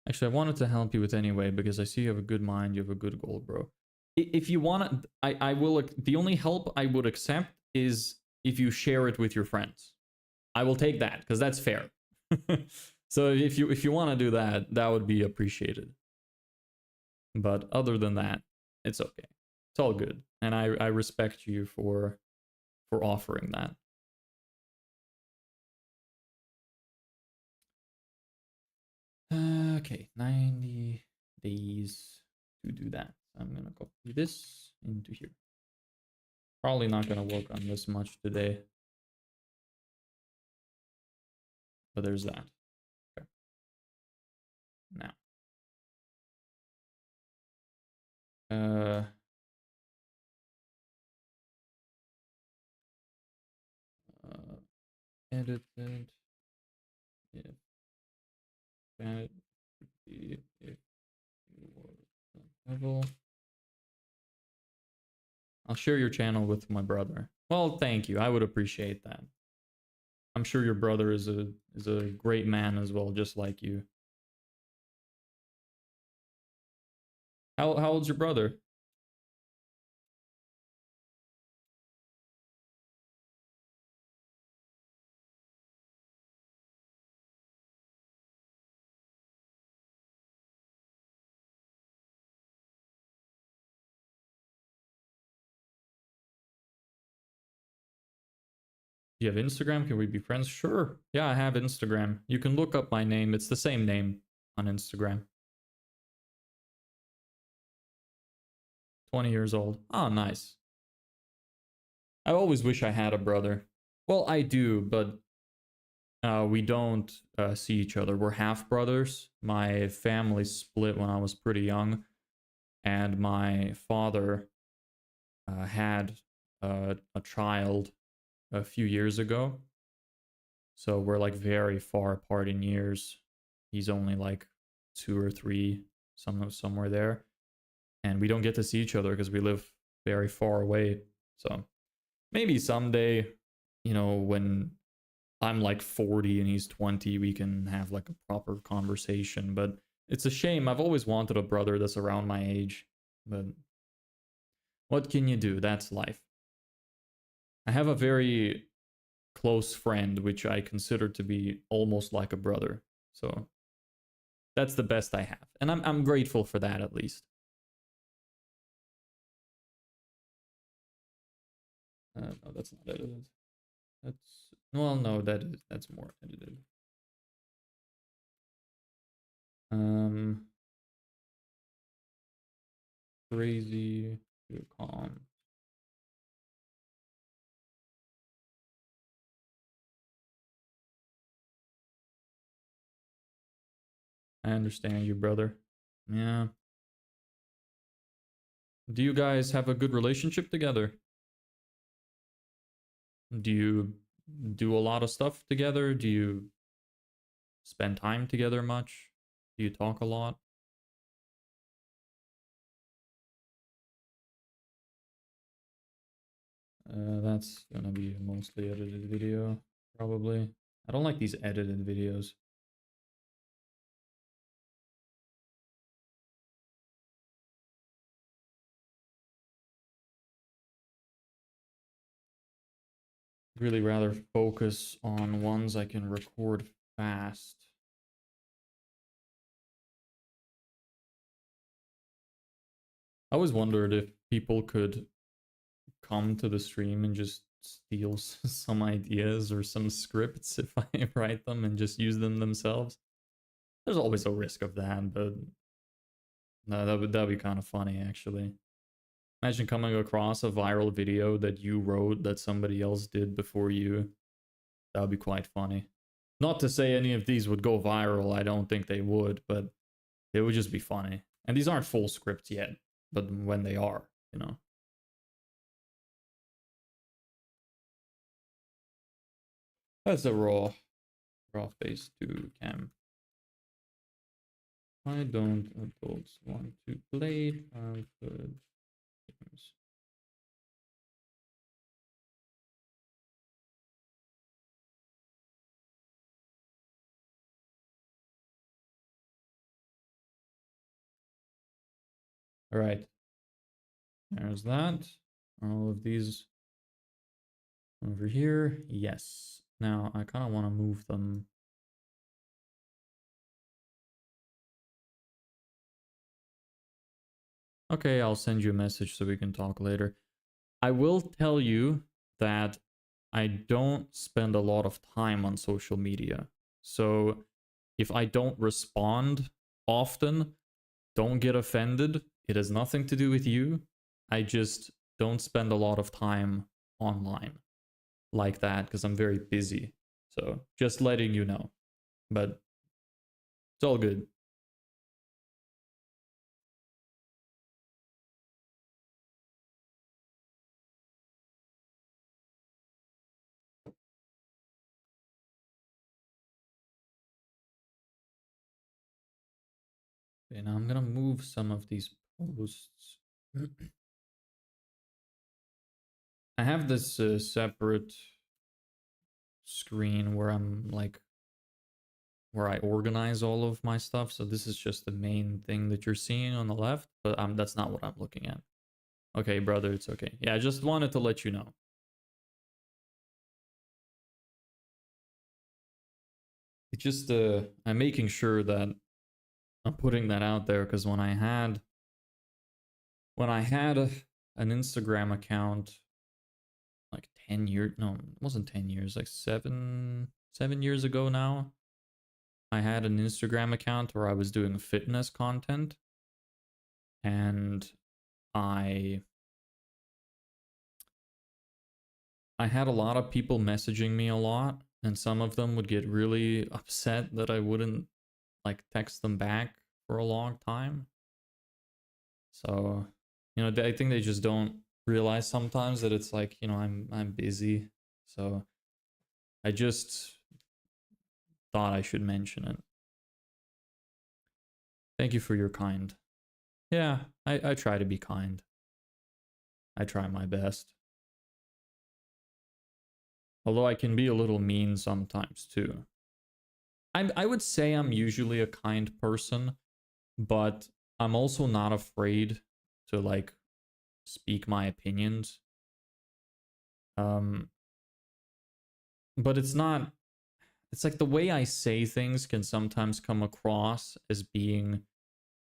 Actually, I wanted to help you with anyway because I see you have a good mind, you have a good goal, bro. If you want to, I will. The only help I would accept is if you share it with your friends. I will take that because that's fair. So if you want to do that, that would be appreciated. But other than that, it's okay. It's all good, and I respect you for offering that. Okay, 90 days to do that. I'm gonna copy this into here. Probably not gonna work on this much today, but there's that. Okay. Now, edited if that if you were level. I'll share your channel with my brother. Well, thank you. I would appreciate that. I'm sure your brother is a great man as well, just like you. How old's your brother? Do you have Instagram? Can we be friends? Sure. Yeah, I have Instagram. You can look up my name. It's the same name on Instagram. 20 years old. Oh, nice. I always wish I had a brother. Well, I do, but we don't see each other. We're half brothers. My family split when I was pretty young, and my father had a child a few years ago. So we're like very far apart in years. He's only like 2 or 3, somewhere there, and we don't get to see each other because we live very far away. So maybe someday, when I'm like 40 and he's 20, we can have like a proper conversation. But it's a shame. I've always wanted a brother that's around my age, but what can you do? That's life. I have a very close friend, which I consider to be almost like a brother. So that's the best I have. And I'm grateful for that, at least. No, that's not edited. Well, no, that's more edited. Crazy to calm. I understand you, brother. Yeah. Do you guys have a good relationship together? Do you do a lot of stuff together? Do you spend time together much? Do you talk a lot? That's gonna be a mostly edited video, probably. I don't like these edited videos. Really rather focus on ones I can record fast. I always wondered if people could come to the stream and just steal some ideas or some scripts if I write them and just use them themselves. There's always a risk of that, but no, that'd be kind of funny actually. Imagine coming across a viral video that you wrote that somebody else did before you. That would be quite funny. Not to say any of these would go viral, I don't think they would, but it would just be funny. And these aren't full scripts yet, but when they are, That's a raw face to cam. Why don't adults want to play childhood games? All right. There's that. All of these over here. Yes. Now I kind of want to move them. Okay, I'll send you a message so we can talk later. I will tell you that I don't spend a lot of time on social media. So if I don't respond often, don't get offended. It has nothing to do with you. I just don't spend a lot of time online like that because I'm very busy. So just letting you know. But it's all good. Okay, now I'm gonna move some of these posts. I have this separate screen where I'm like, where I organize all of my stuff. So this is just the main thing that you're seeing on the left, but that's not what I'm looking at. Okay, brother, it's okay. Yeah, I just wanted to let you know. It's just I'm making sure that I'm putting that out there because when I had an Instagram account like 10 years, no, it wasn't 10 years, like 7 years ago now. I had an Instagram account where I was doing fitness content, and I had a lot of people messaging me a lot, and some of them would get really upset that I wouldn't like text them back for a long time. So, I think they just don't realize sometimes that it's like, I'm busy. So, I just thought I should mention it. Thank you for your kind. Yeah, I try to be kind. I try my best. Although I can be a little mean sometimes too. I would say I'm usually a kind person, but I'm also not afraid to like speak my opinions. Um, but it's like the way I say things can sometimes come across as being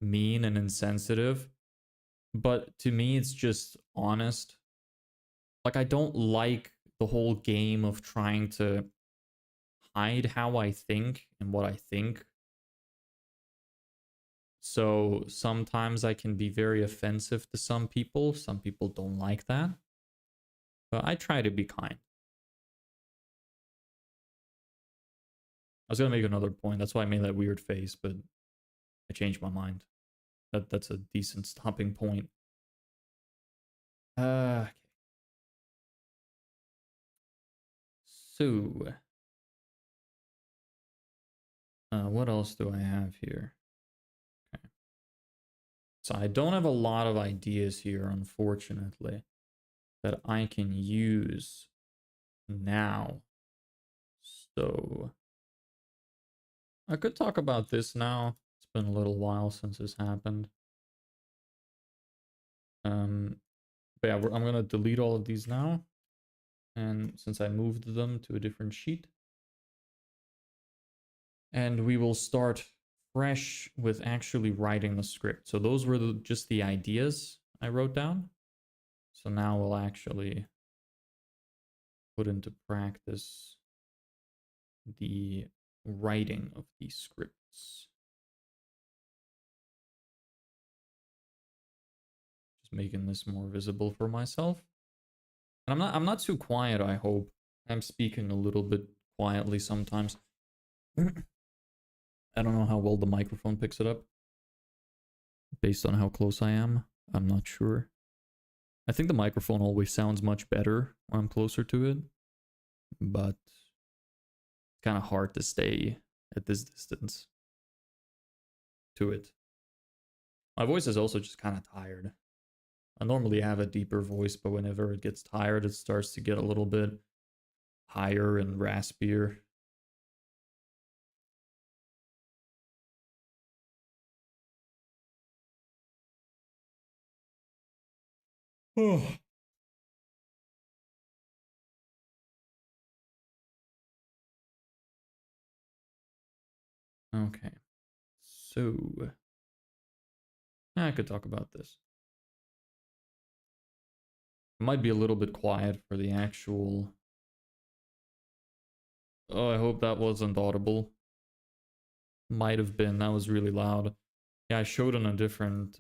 mean and insensitive, but to me it's just honest. Like I don't like the whole game of trying to hide how I think and what I think. So sometimes I can be very offensive to some people. Some people don't like that. But I try to be kind. I was gonna make another point. That's why I made that weird face, but I changed my mind. That's a decent stopping point. Okay. So, what else do I have here? Okay. So I don't have a lot of ideas here, unfortunately, that I can use now. So I could talk about this now. It's been a little while since this happened. But yeah, I'm gonna delete all of these now. And since I moved them to a different sheet. And we will start fresh with actually writing the script. So those were just the ideas I wrote down. So now we'll actually put into practice the writing of these scripts. Just making this more visible for myself. And I'm not too quiet, I hope. I'm speaking a little bit quietly sometimes. I don't know how well the microphone picks it up. Based on how close I am, I'm not sure. I think the microphone always sounds much better when I'm closer to it, but it's kind of hard to stay at this distance to it. My voice is also just kind of tired. I normally have a deeper voice, but whenever it gets tired, it starts to get a little bit higher and raspier. Oh. Okay. So, I could talk about this. It might be a little bit quiet for the actual... Oh, I hope that wasn't audible. Might have been. That was really loud. Yeah, I showed on a different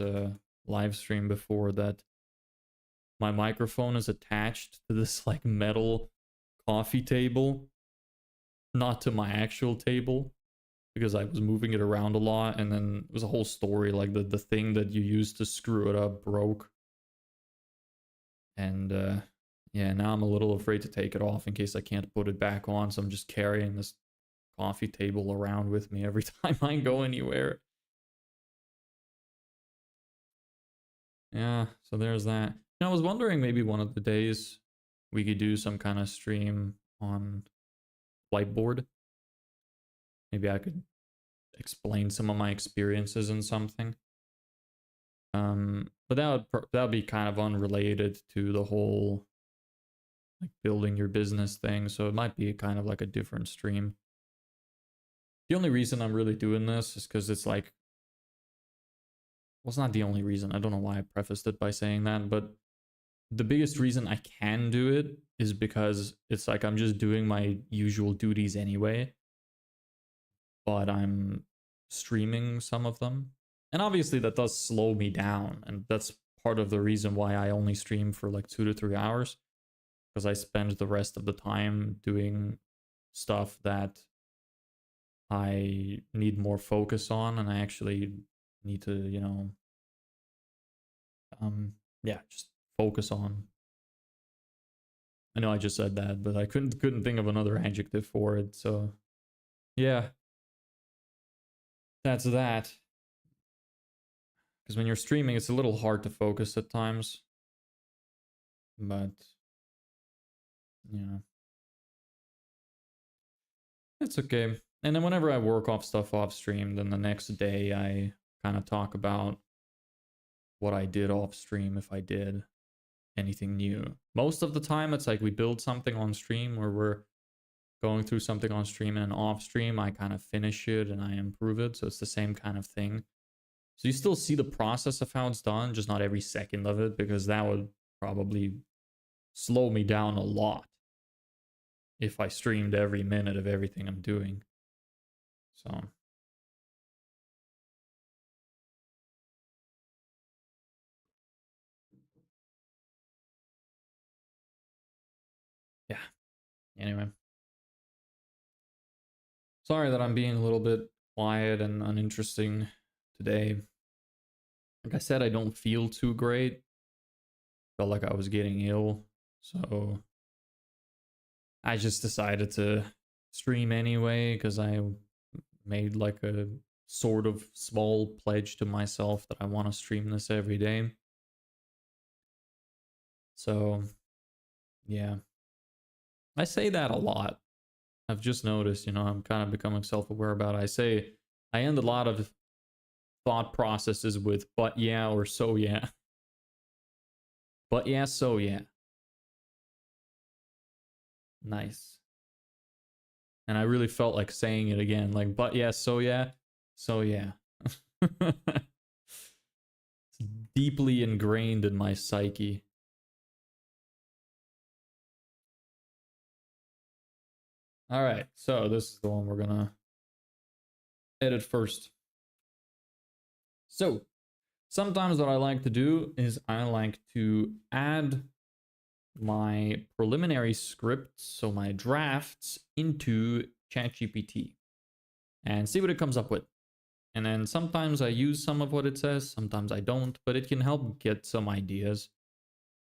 live stream before that my microphone is attached to this like metal coffee table, not to my actual table, because I was moving it around a lot, and then it was a whole story. Like the thing that you use to screw it up broke, and yeah, now I'm a little afraid to take it off in case I can't put it back on. So I'm just carrying this coffee table around with me every time I go anywhere. Yeah, so there's that. I was wondering maybe one of the days we could do some kind of stream on whiteboard. Maybe I could explain some of my experiences in something. But that would be kind of unrelated to the whole like building your business thing. So it might be kind of like a different stream. The only reason I'm really doing this is because it's like, well, it's not the only reason. I don't know why I prefaced it by saying that, but the biggest reason I can do it is because it's like I'm just doing my usual duties anyway, but I'm streaming some of them. And obviously that does slow me down, and that's part of the reason why I only stream for like 2 to 3 hours, because I spend the rest of the time doing stuff that I need more focus on, and I actually need to, yeah, just focus on. I know I just said that, but I couldn't think of another adjective for it. So yeah, that's that. Because when you're streaming, it's a little hard to focus at times. But yeah, it's okay. And then whenever I work off stuff off stream, then the next day I kind of talk about what I did off stream, if I did anything new. Most of the time, it's like we build something on stream where we're going through something on stream, and off stream, I kind of finish it and I improve it. So it's the same kind of thing. So you still see the process of how it's done, just not every second of it, because that would probably slow me down a lot if I streamed every minute of everything I'm doing. So yeah. Anyway, sorry that I'm being a little bit quiet and uninteresting today. Like I said, I don't feel too great. Felt like I was getting ill. So I just decided to stream anyway because I made like a sort of small pledge to myself that I want to stream this every day. So yeah, I say that a lot. I've just noticed, I'm kind of becoming self-aware about it. I end a lot of thought processes with but yeah or so yeah. But yeah, so yeah. Nice. And I really felt like saying it again, like but yeah, so yeah. So yeah. It's deeply ingrained in my psyche. All right, so this is the one we're gonna edit first. So sometimes what I like to do is I like to add my preliminary scripts, so my drafts, into ChatGPT and see what it comes up with. And then sometimes I use some of what it says, sometimes I don't, but it can help get some ideas.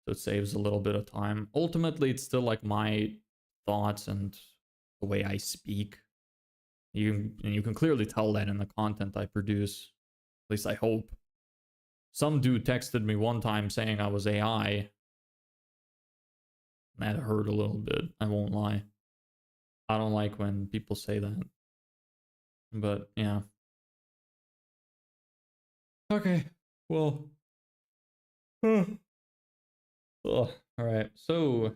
So it saves a little bit of time. Ultimately, it's still like my thoughts and the way I speak. You can clearly tell that in the content I produce. At least I hope. Some dude texted me one time saying I was AI. That hurt a little bit, I won't lie. I don't like when people say that. But yeah. Okay. Well. All right. So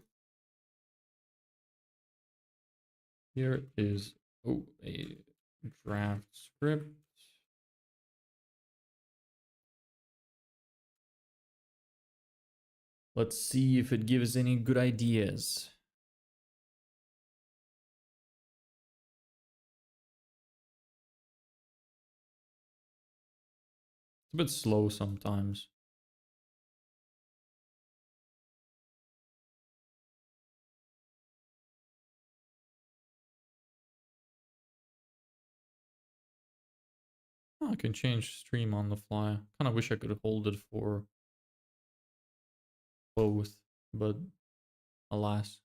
here is a draft script. Let's see if it gives any good ideas. It's a bit slow sometimes. Oh, I can change stream on the fly. Kind of wish I could hold it for both, but alas.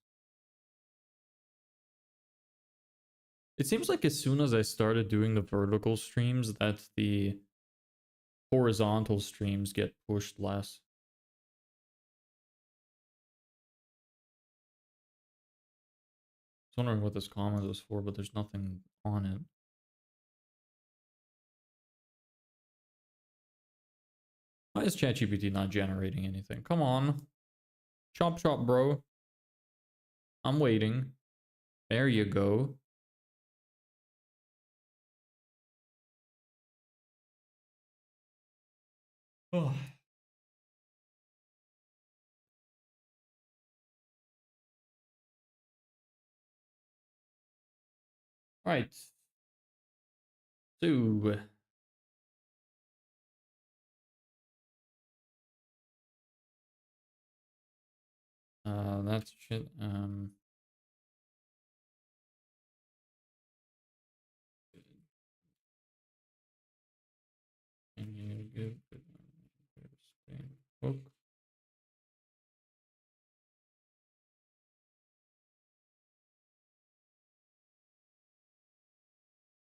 It seems like as soon as I started doing the vertical streams, that the horizontal streams get pushed less. I was wondering what this comment was for, but there's nothing on it. Why is ChatGPT not generating anything? Come on. Chop chop, bro. I'm waiting. There you go. Oh. Alright. So that's shit. Can you give book?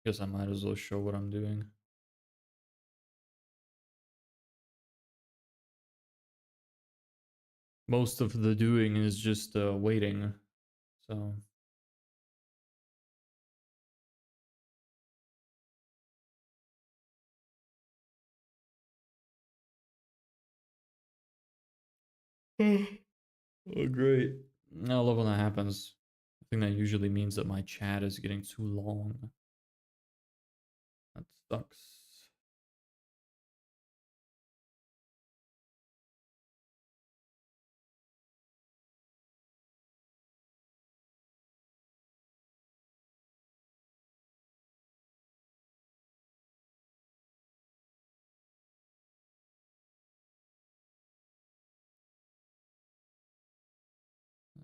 Guess I might as well show what I'm doing. Most of the doing is just waiting. So oh, great. I love when that happens. I think that usually means that my chat is getting too long. That sucks.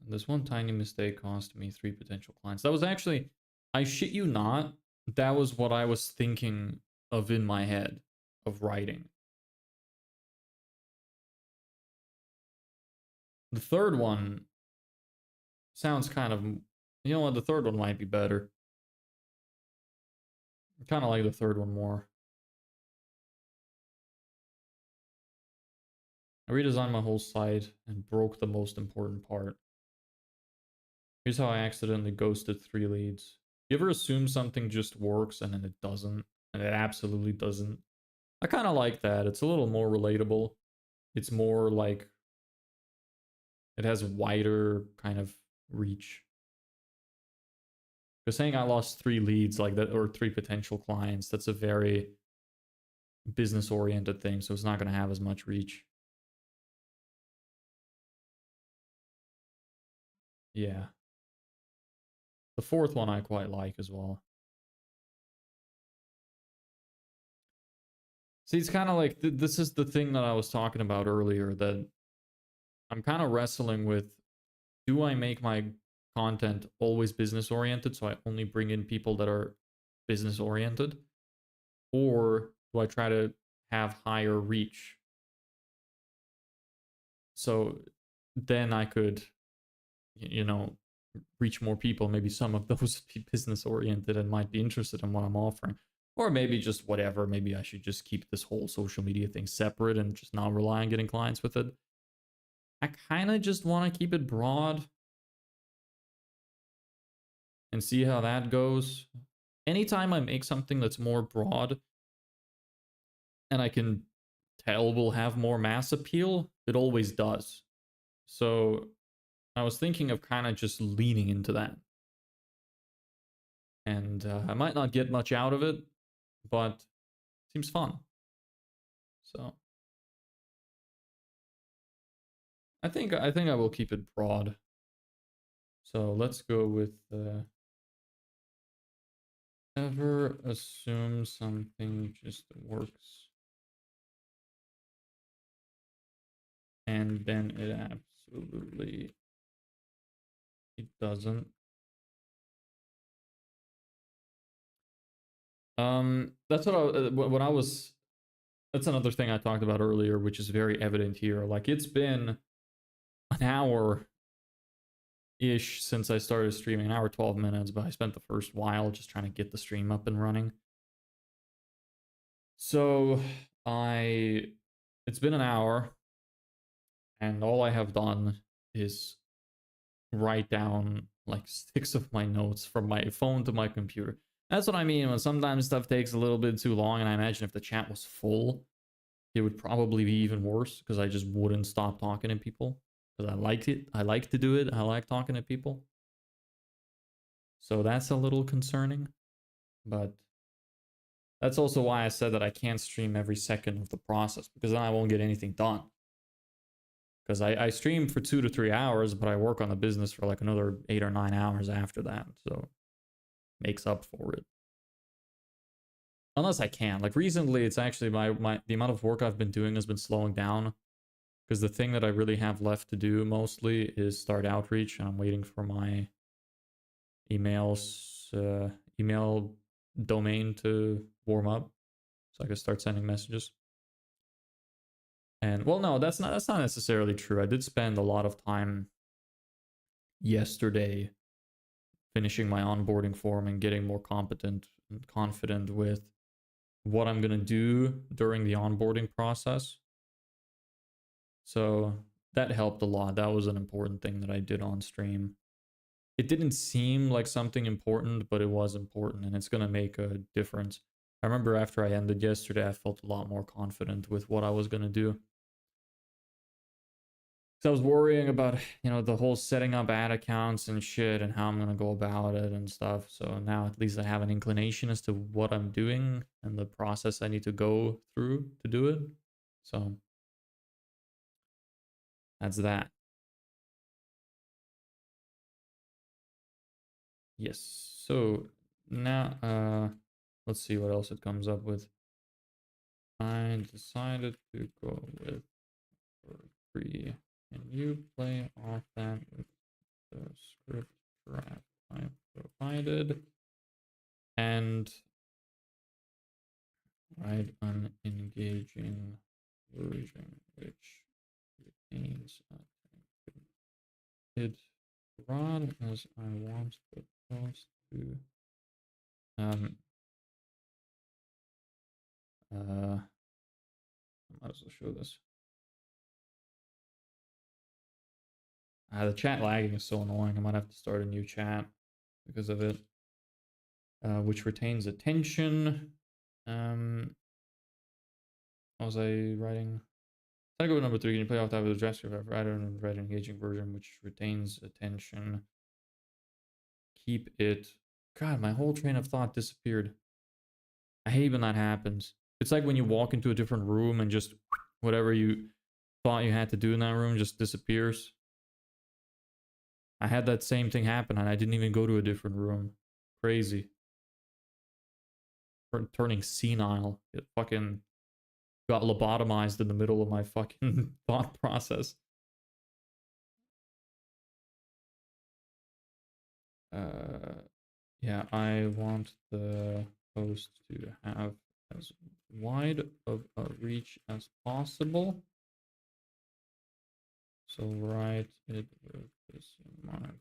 This one tiny mistake cost me 3 potential clients. That was actually, I shit you not, that was what I was thinking of in my head of writing. The third one sounds kind of, you know what, the third one might be better. I kind of like the third one more. I redesigned my whole site and broke the most important part. Here's how I accidentally ghosted 3 leads. You ever assume something just works and then it doesn't? And it absolutely doesn't. I kind of like that. It's a little more relatable. It's more like it has wider kind of reach. Because saying I lost 3 leads like that, or 3 potential clients, that's a very business oriented thing. So it's not going to have as much reach. Yeah. The fourth one I quite like as well. See, it's kind of like this is the thing that I was talking about earlier, that I'm kind of wrestling with. Do I make my content always business oriented, so I only bring in people that are business oriented? Or do I try to have higher reach? So then I could, you know, reach more people. Maybe some of those be business oriented and might be interested in what I'm offering. Or maybe just whatever. Maybe I should just keep this whole social media thing separate and just not rely on getting clients with it. I kind of just want to keep it broad and see how that goes. Anytime I make something that's more broad and I can tell will have more mass appeal, it always does. So I was thinking of kind of just leaning into that. And I might not get much out of it, but it seems fun. So I think I will keep it broad. So let's go with ever assume something just works and then it absolutely it doesn't. That's what when I was. That's another thing I talked about earlier, which is very evident here. Like it's been an hour ish since I started streaming, an hour 12 minutes, but I spent the first while just trying to get the stream up and running. So I, it's been an hour, and all I have done is write down like 6 of my notes from my phone to my computer. That's what I mean when sometimes stuff takes a little bit too long, and I imagine if the chat was full, it would probably be even worse because I just wouldn't stop talking to people because I liked it. I like to do it. I like talking to people. So that's a little concerning, but that's also why I said that I can't stream every second of the process because then I won't get anything done. Because I stream for 2 to 3 hours, but I work on the business for like another 8 or 9 hours after that. So makes up for it. Unless I can. Like recently, it's actually the amount of work I've been doing has been slowing down. Because the thing that I really have left to do mostly is start outreach, and I'm waiting for my email domain to warm up so I can start sending messages. And well, no, that's not necessarily true. I did spend a lot of time yesterday finishing my onboarding form and getting more competent and confident with what I'm going to do during the onboarding process. So that helped a lot. That was an important thing that I did on stream. It didn't seem like something important, but it was important, and it's going to make a difference. I remember after I ended yesterday, I felt a lot more confident with what I was going to do. So I was worrying about, the whole setting up ad accounts and shit and how I'm going to go about it and stuff. So now at least I have an inclination as to what I'm doing and the process I need to go through to do it. So that's that. Yes. So now, let's see what else it comes up with. I decided to go with for free. Can you play off that with the script draft I provided? And write an engaging version which retains it broad as I want the post to I might as well show this. The chat lagging is so annoying. I might have to start a new chat because of it. Which retains attention. What was I writing? I go with number 3. Can you play off that with a draft script? I've write an engaging version which retains attention. Keep it. God, my whole train of thought disappeared. I hate when that happens. It's like when you walk into a different room and just whatever you thought you had to do in that room just disappears. I had that same thing happen and I didn't even go to a different room. Crazy. Turning senile. It fucking got lobotomized in the middle of my fucking thought process. Yeah, I want the post to have as wide of a reach as possible. So write it with this in mind.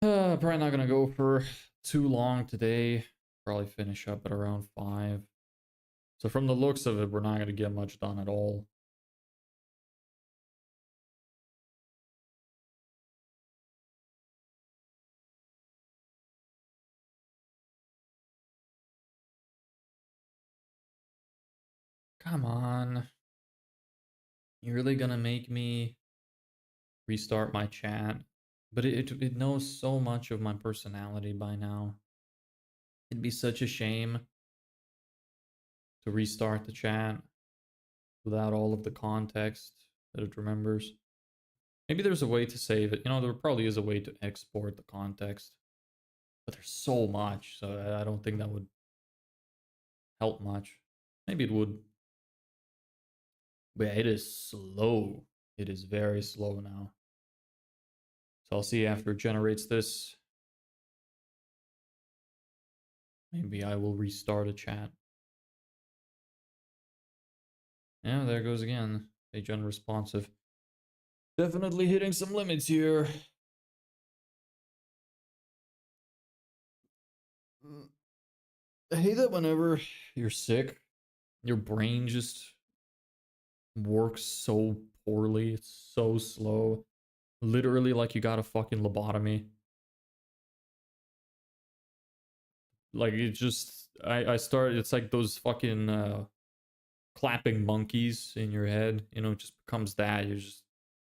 Probably not gonna go for too long today. Probably finish up at around 5. So from the looks of it, we're not gonna get much done at all. Come on. You're really gonna make me restart my chat? But it knows so much of my personality by now. It'd be such a shame to restart the chat without all of the context that it remembers. Maybe there's a way to save it. There probably is a way to export the context. but there's so much, so I don't think that would help much. Maybe it would. But yeah, it is slow. It is very slow now. So I'll see after it generates this. Maybe I will restart a chat. Yeah, there goes again. Page unresponsive. Definitely hitting some limits here. I hate that whenever you're sick, your brain just works so poorly. It's so slow. Literally like you got a fucking lobotomy. Like it just I start it's like those fucking clapping monkeys in your head, you know, it just becomes that. You just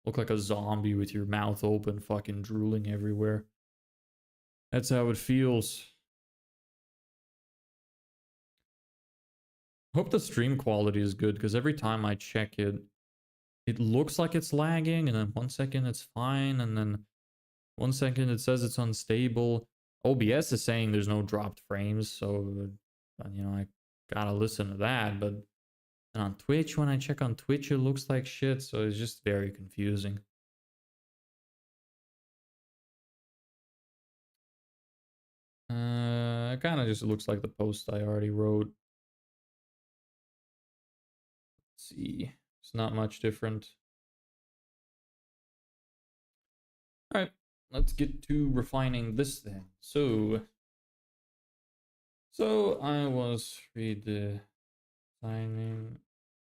look like a zombie with your mouth open, fucking drooling everywhere. That's how it feels. Hope the stream quality is good because every time I check it, it looks like it's lagging, and then 1 second it's fine, and then 1 second it says it's unstable. OBS is saying there's no dropped frames, so you know I gotta listen to that. But and on Twitch, when I check on Twitch, it looks like shit, so it's just very confusing. It kind of just looks like the post I already wrote. Let's see, it's not much different. All right, let's get to refining this then. So I was redesigning.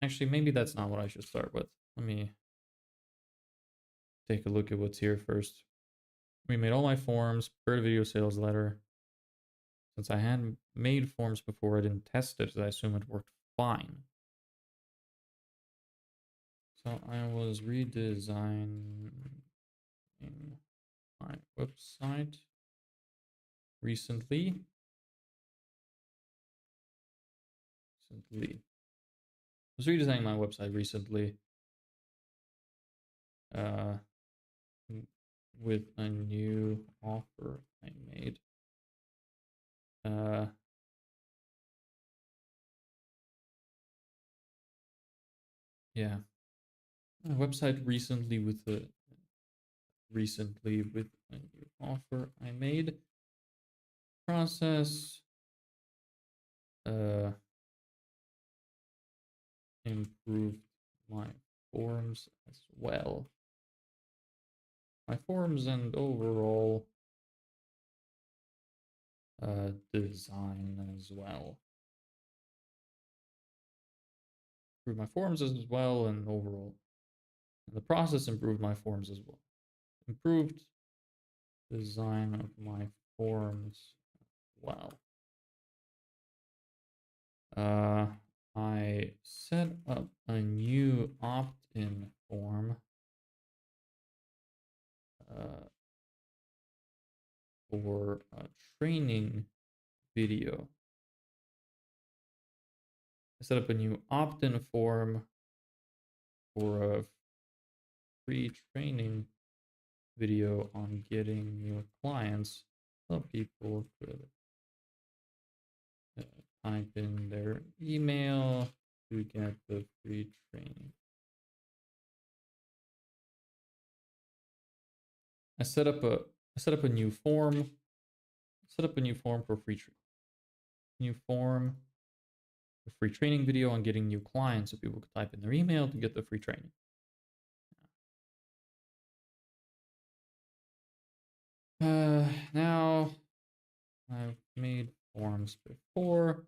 Actually, maybe that's not what I should start with. Let me take a look at what's here first. We made all my forms, prepared a video sales letter. Since I had made forms before, I didn't test it, so I assume it worked fine. So I was redesigning my website recently. I was redesigning my website recently with a new offer I made. Yeah, my website recently with a new offer I made. Process improved my forms as well. My forms and overall design as well. Improved my forms as well and overall. And the process improved my forms as well. Improved design of my forms as well. I set up a new opt-in form for a training video. I set up a new opt-in form for a free training video on getting new clients. So people could type in their email to get the free training. I set up a new form. For free new form for free training video on getting new clients, so people could type in their email to get the free training. Now I've made forms before,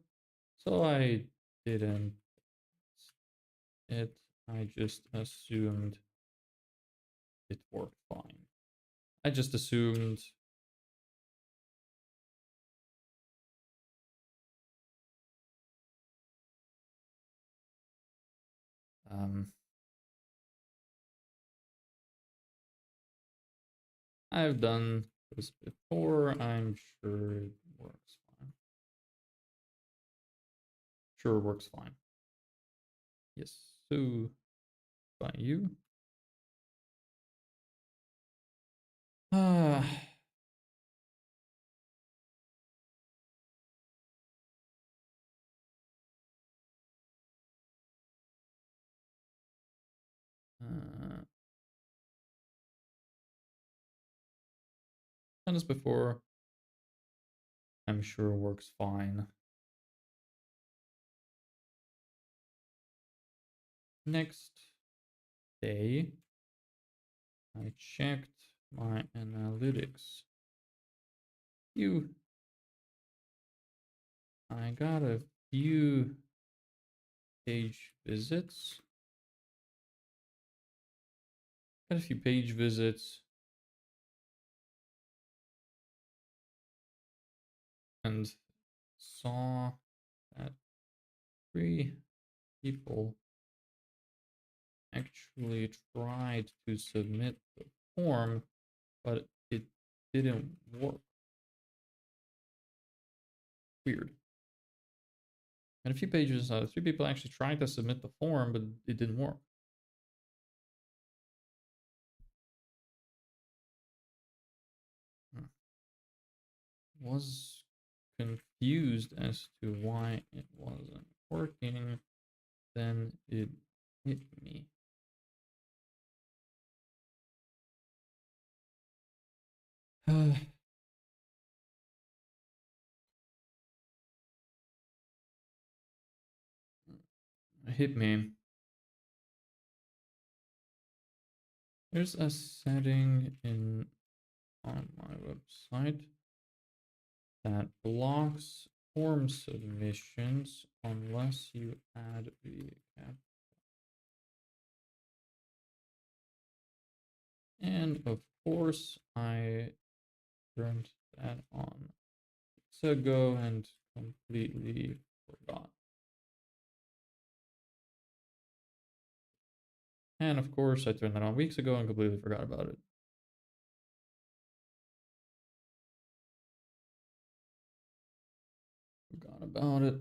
so I didn't it. I just assumed it worked fine. I just assumed I've done this before. I'm sure it works fine. Sure works fine. Yes. So by you. Done this before. I'm sure works fine. Next day, I checked my analytics. I got a few page visits. Got a few page visits. And saw that 3 people actually tried to submit the form, but it didn't work. Weird. And a few pages, 3 people actually tried to submit the form, but it didn't work. Was confused as to why it wasn't working. Then it hit me. Hit me. There's a setting on my website that blocks form submissions unless you add the cap. And of course, I turned that on weeks ago and completely forgot. And of course, I turned that on weeks ago and completely forgot about it. Forgot about it.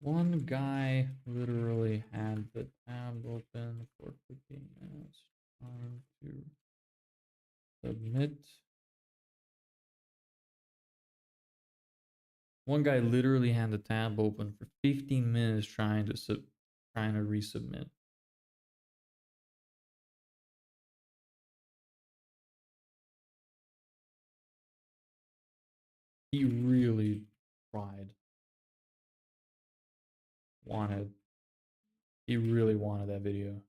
One guy literally had the tab open for 15 minutes trying to submit. One guy literally had the tab open for 15 minutes trying to resubmit. He really tried. He really wanted that video.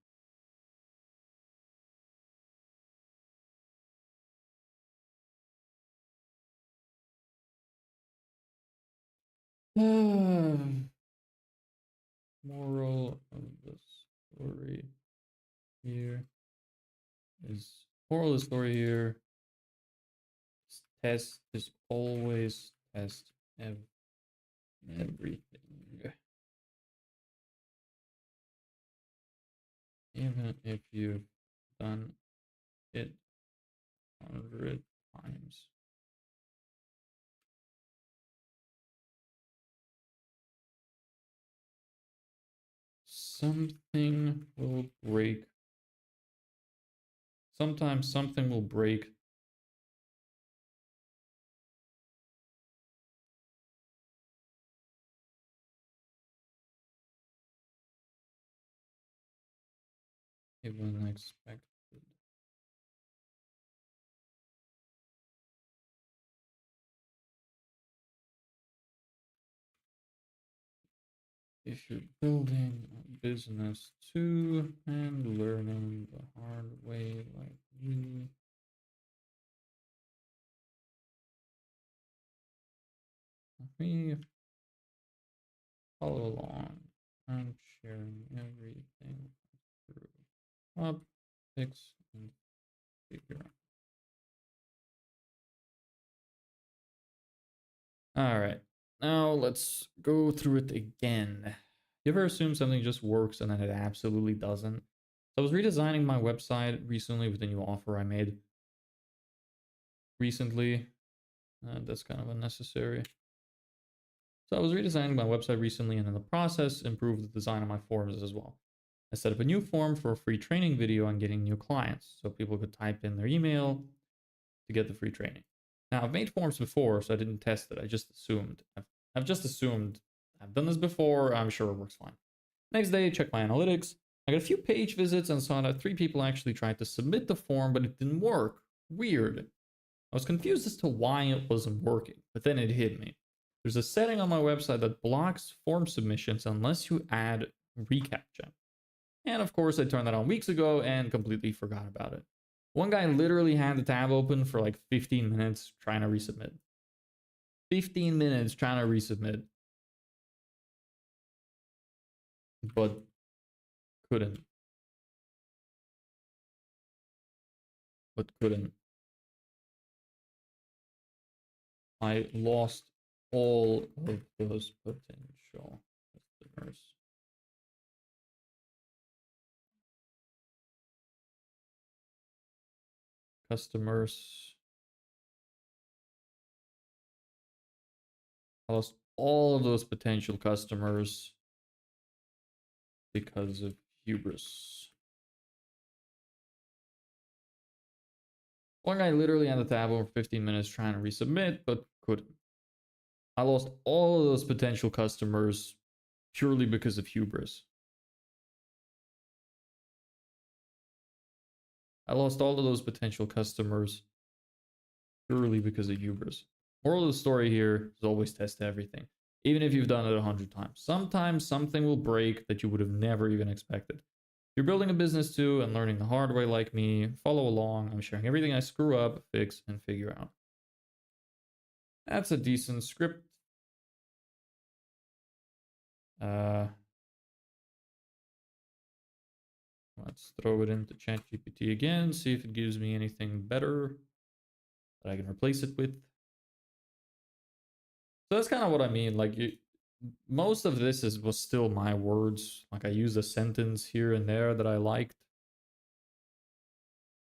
Moral of the story here is always test everything. Even if you've done it 100 times. Something will break. Sometimes something will break. Even expected. If you're building a business too and learning the hard way like me, follow along. I'm sharing everything through up, fix, and figure out. All right, now let's go through it again. You ever assume something just works and then it absolutely doesn't? So I was redesigning my website recently with the new offer I made recently. That's kind of unnecessary. So I was redesigning my website recently and in the process improved the design of my forms as well. I set up a new form for a free training video on getting new clients so people could type in their email to get the free training. Now I've made forms before, so I didn't test it. I just assumed. I've I've just assumed I've done this before. I'm sure it works fine. Next day, check my analytics. I got a few page visits and saw that 3 people actually tried to submit the form, but it didn't work. Weird. I was confused as to why it wasn't working, but then it hit me. There's a setting on my website that blocks form submissions unless you add reCAPTCHA. And of course, I turned that on weeks ago and completely forgot about it. One guy literally had the tab open for like 15 minutes trying to resubmit. 15 minutes trying to resubmit. But couldn't. I lost all of those potential customers. I lost all of those potential customers because of hubris. One guy literally had the tab over 15 minutes trying to resubmit, but couldn't. I lost all of those potential customers purely because of hubris. I lost all of those potential customers purely because of hubris. Moral of the story here is always test everything, even if you've done it 100 times. Sometimes something will break that you would have never even expected. If you're building a business too and learning the hard way like me, follow along. I'm sharing everything I screw up, fix, and figure out. That's a decent script. Let's throw it into ChatGPT again, see if it gives me anything better that I can replace it with. So that's kind of what I mean. Like, most of this was still my words. Like, I used a sentence here and there that I liked.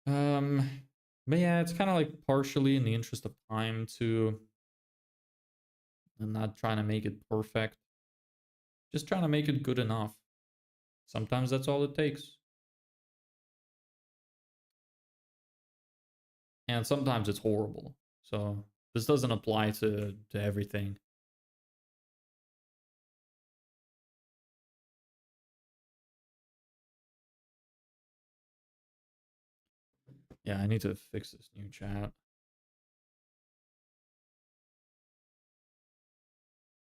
But yeah, it's kind of like partially in the interest of time too. I'm not trying to make it perfect. Just trying to make it good enough. Sometimes that's all it takes. And sometimes it's horrible. So this doesn't apply to everything. Yeah, I need to fix this new chat.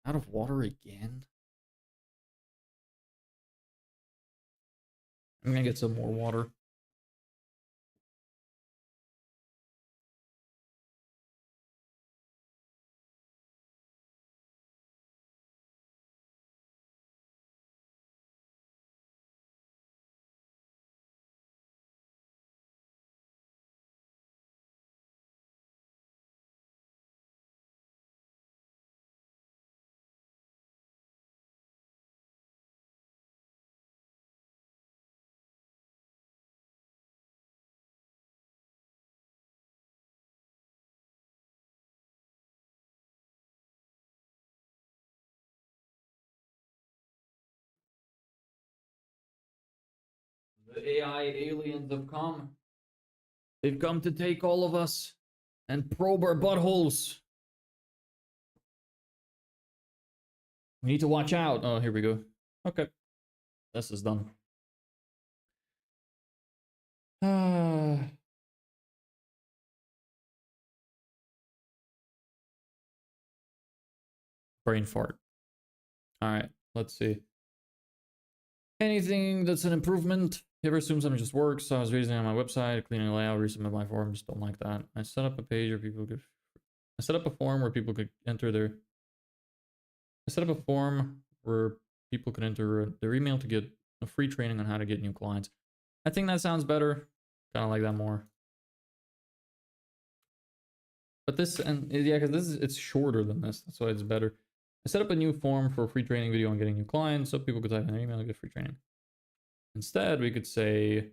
Out of water again? I'm gonna get some more water. The AI aliens have come. They've come to take all of us and probe our buttholes. We need to watch out. Oh, here we go. Okay. This is done. Brain fart. All right, let's see. Anything that's an improvement. You ever assume something just works? So I was reading on my website, cleaning the layout, resubmit my forms. Don't like that. I set up a page where people could. I set up a form where people could enter their. I set up a form where people could enter their email to get a free training on how to get new clients. I think that sounds better. Kind of like that more. But this, and yeah, because this is, it's shorter than this. That's why it's better. I set up a new form for a free training video on getting new clients, so people could type in their email and get free training. Instead, we could say,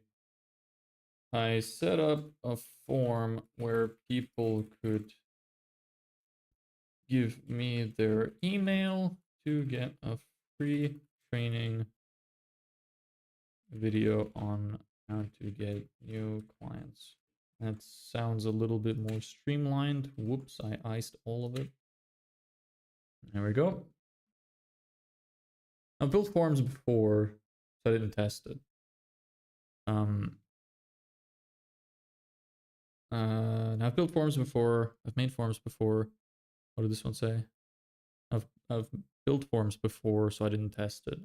I set up a form where people could give me their email to get a free training video on how to get new clients. That sounds a little bit more streamlined. Whoops, I iced all of it. There we go. I've built forms before, so I didn't test it. I've built forms before. I've made forms before. What did this one say? I've built forms before, so I didn't test it.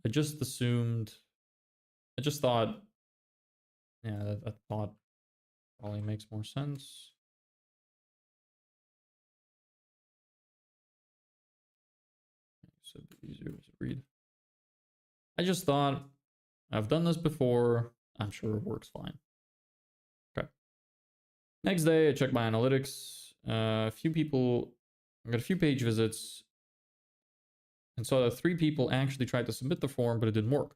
I just assumed. I just thought. Yeah, that thought probably makes more sense. So easier to read. I just thought I've done this before. I'm sure it works fine. Okay. Next day, I checked my analytics. A few people, I got a few page visits, and saw that 3 people actually tried to submit the form, but it didn't work.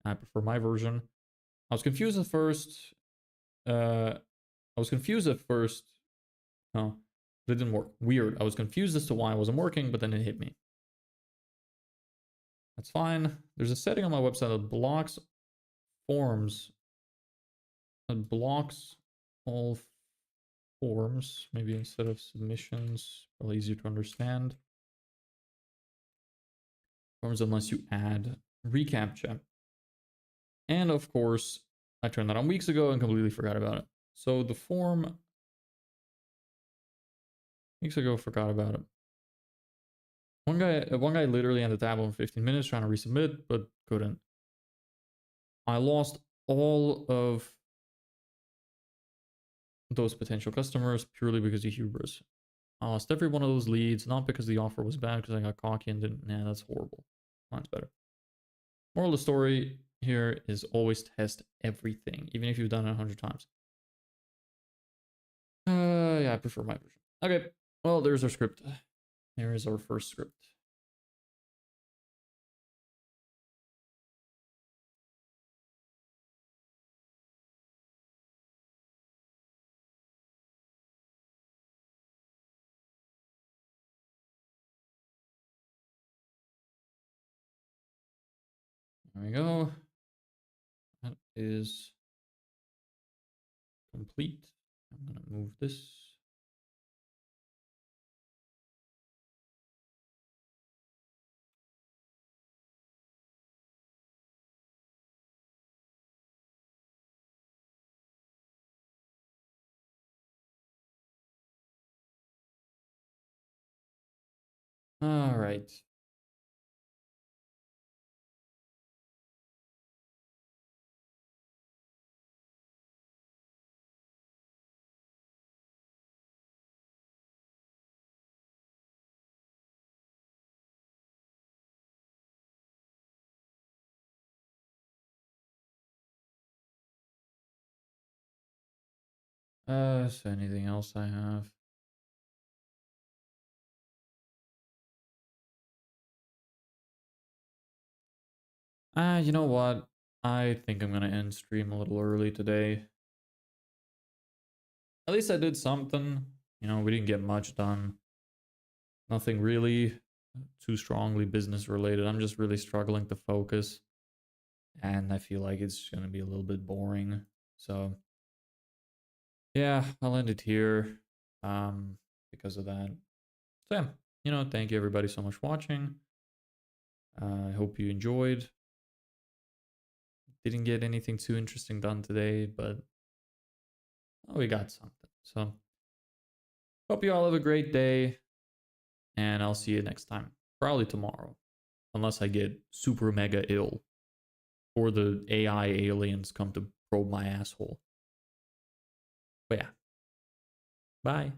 I prefer my version. I was confused at first. No, but it didn't work. Weird. I was confused as to why it wasn't working, but then it hit me. That's fine. There's a setting on my website that blocks forms. That blocks all forms. Maybe instead of submissions. Probably easier to understand. Forms unless you add reCAPTCHA. And of course, I turned that on weeks ago and completely forgot about it. So the form, weeks ago, forgot about it. One guy literally ended the tab in 15 minutes trying to resubmit, but couldn't. I lost all of those potential customers purely because of hubris. I lost every one of those leads, not because the offer was bad, because I got cocky and didn't. Nah, that's horrible. Mine's better. Moral of the story here is always test everything, even if you've done it 100 times. Yeah, I prefer my version. Okay, well, there's our script. There is our first script. There we go. That is complete. I'm gonna move this. All right. So anything else I have? You know what? I think I'm gonna end stream a little early today. At least I did something. You know, we didn't get much done. Nothing really too strongly business related. I'm just really struggling to focus. And I feel like it's gonna be a little bit boring. So yeah, I'll end it here. Because of that. So yeah, you know, thank you everybody so much for watching. I hope you enjoyed. Didn't get anything too interesting done today, but we got something. So hope you all have a great day, and I'll see you next time. Probably tomorrow, unless I get super mega ill or the AI aliens come to probe my asshole. But yeah, bye.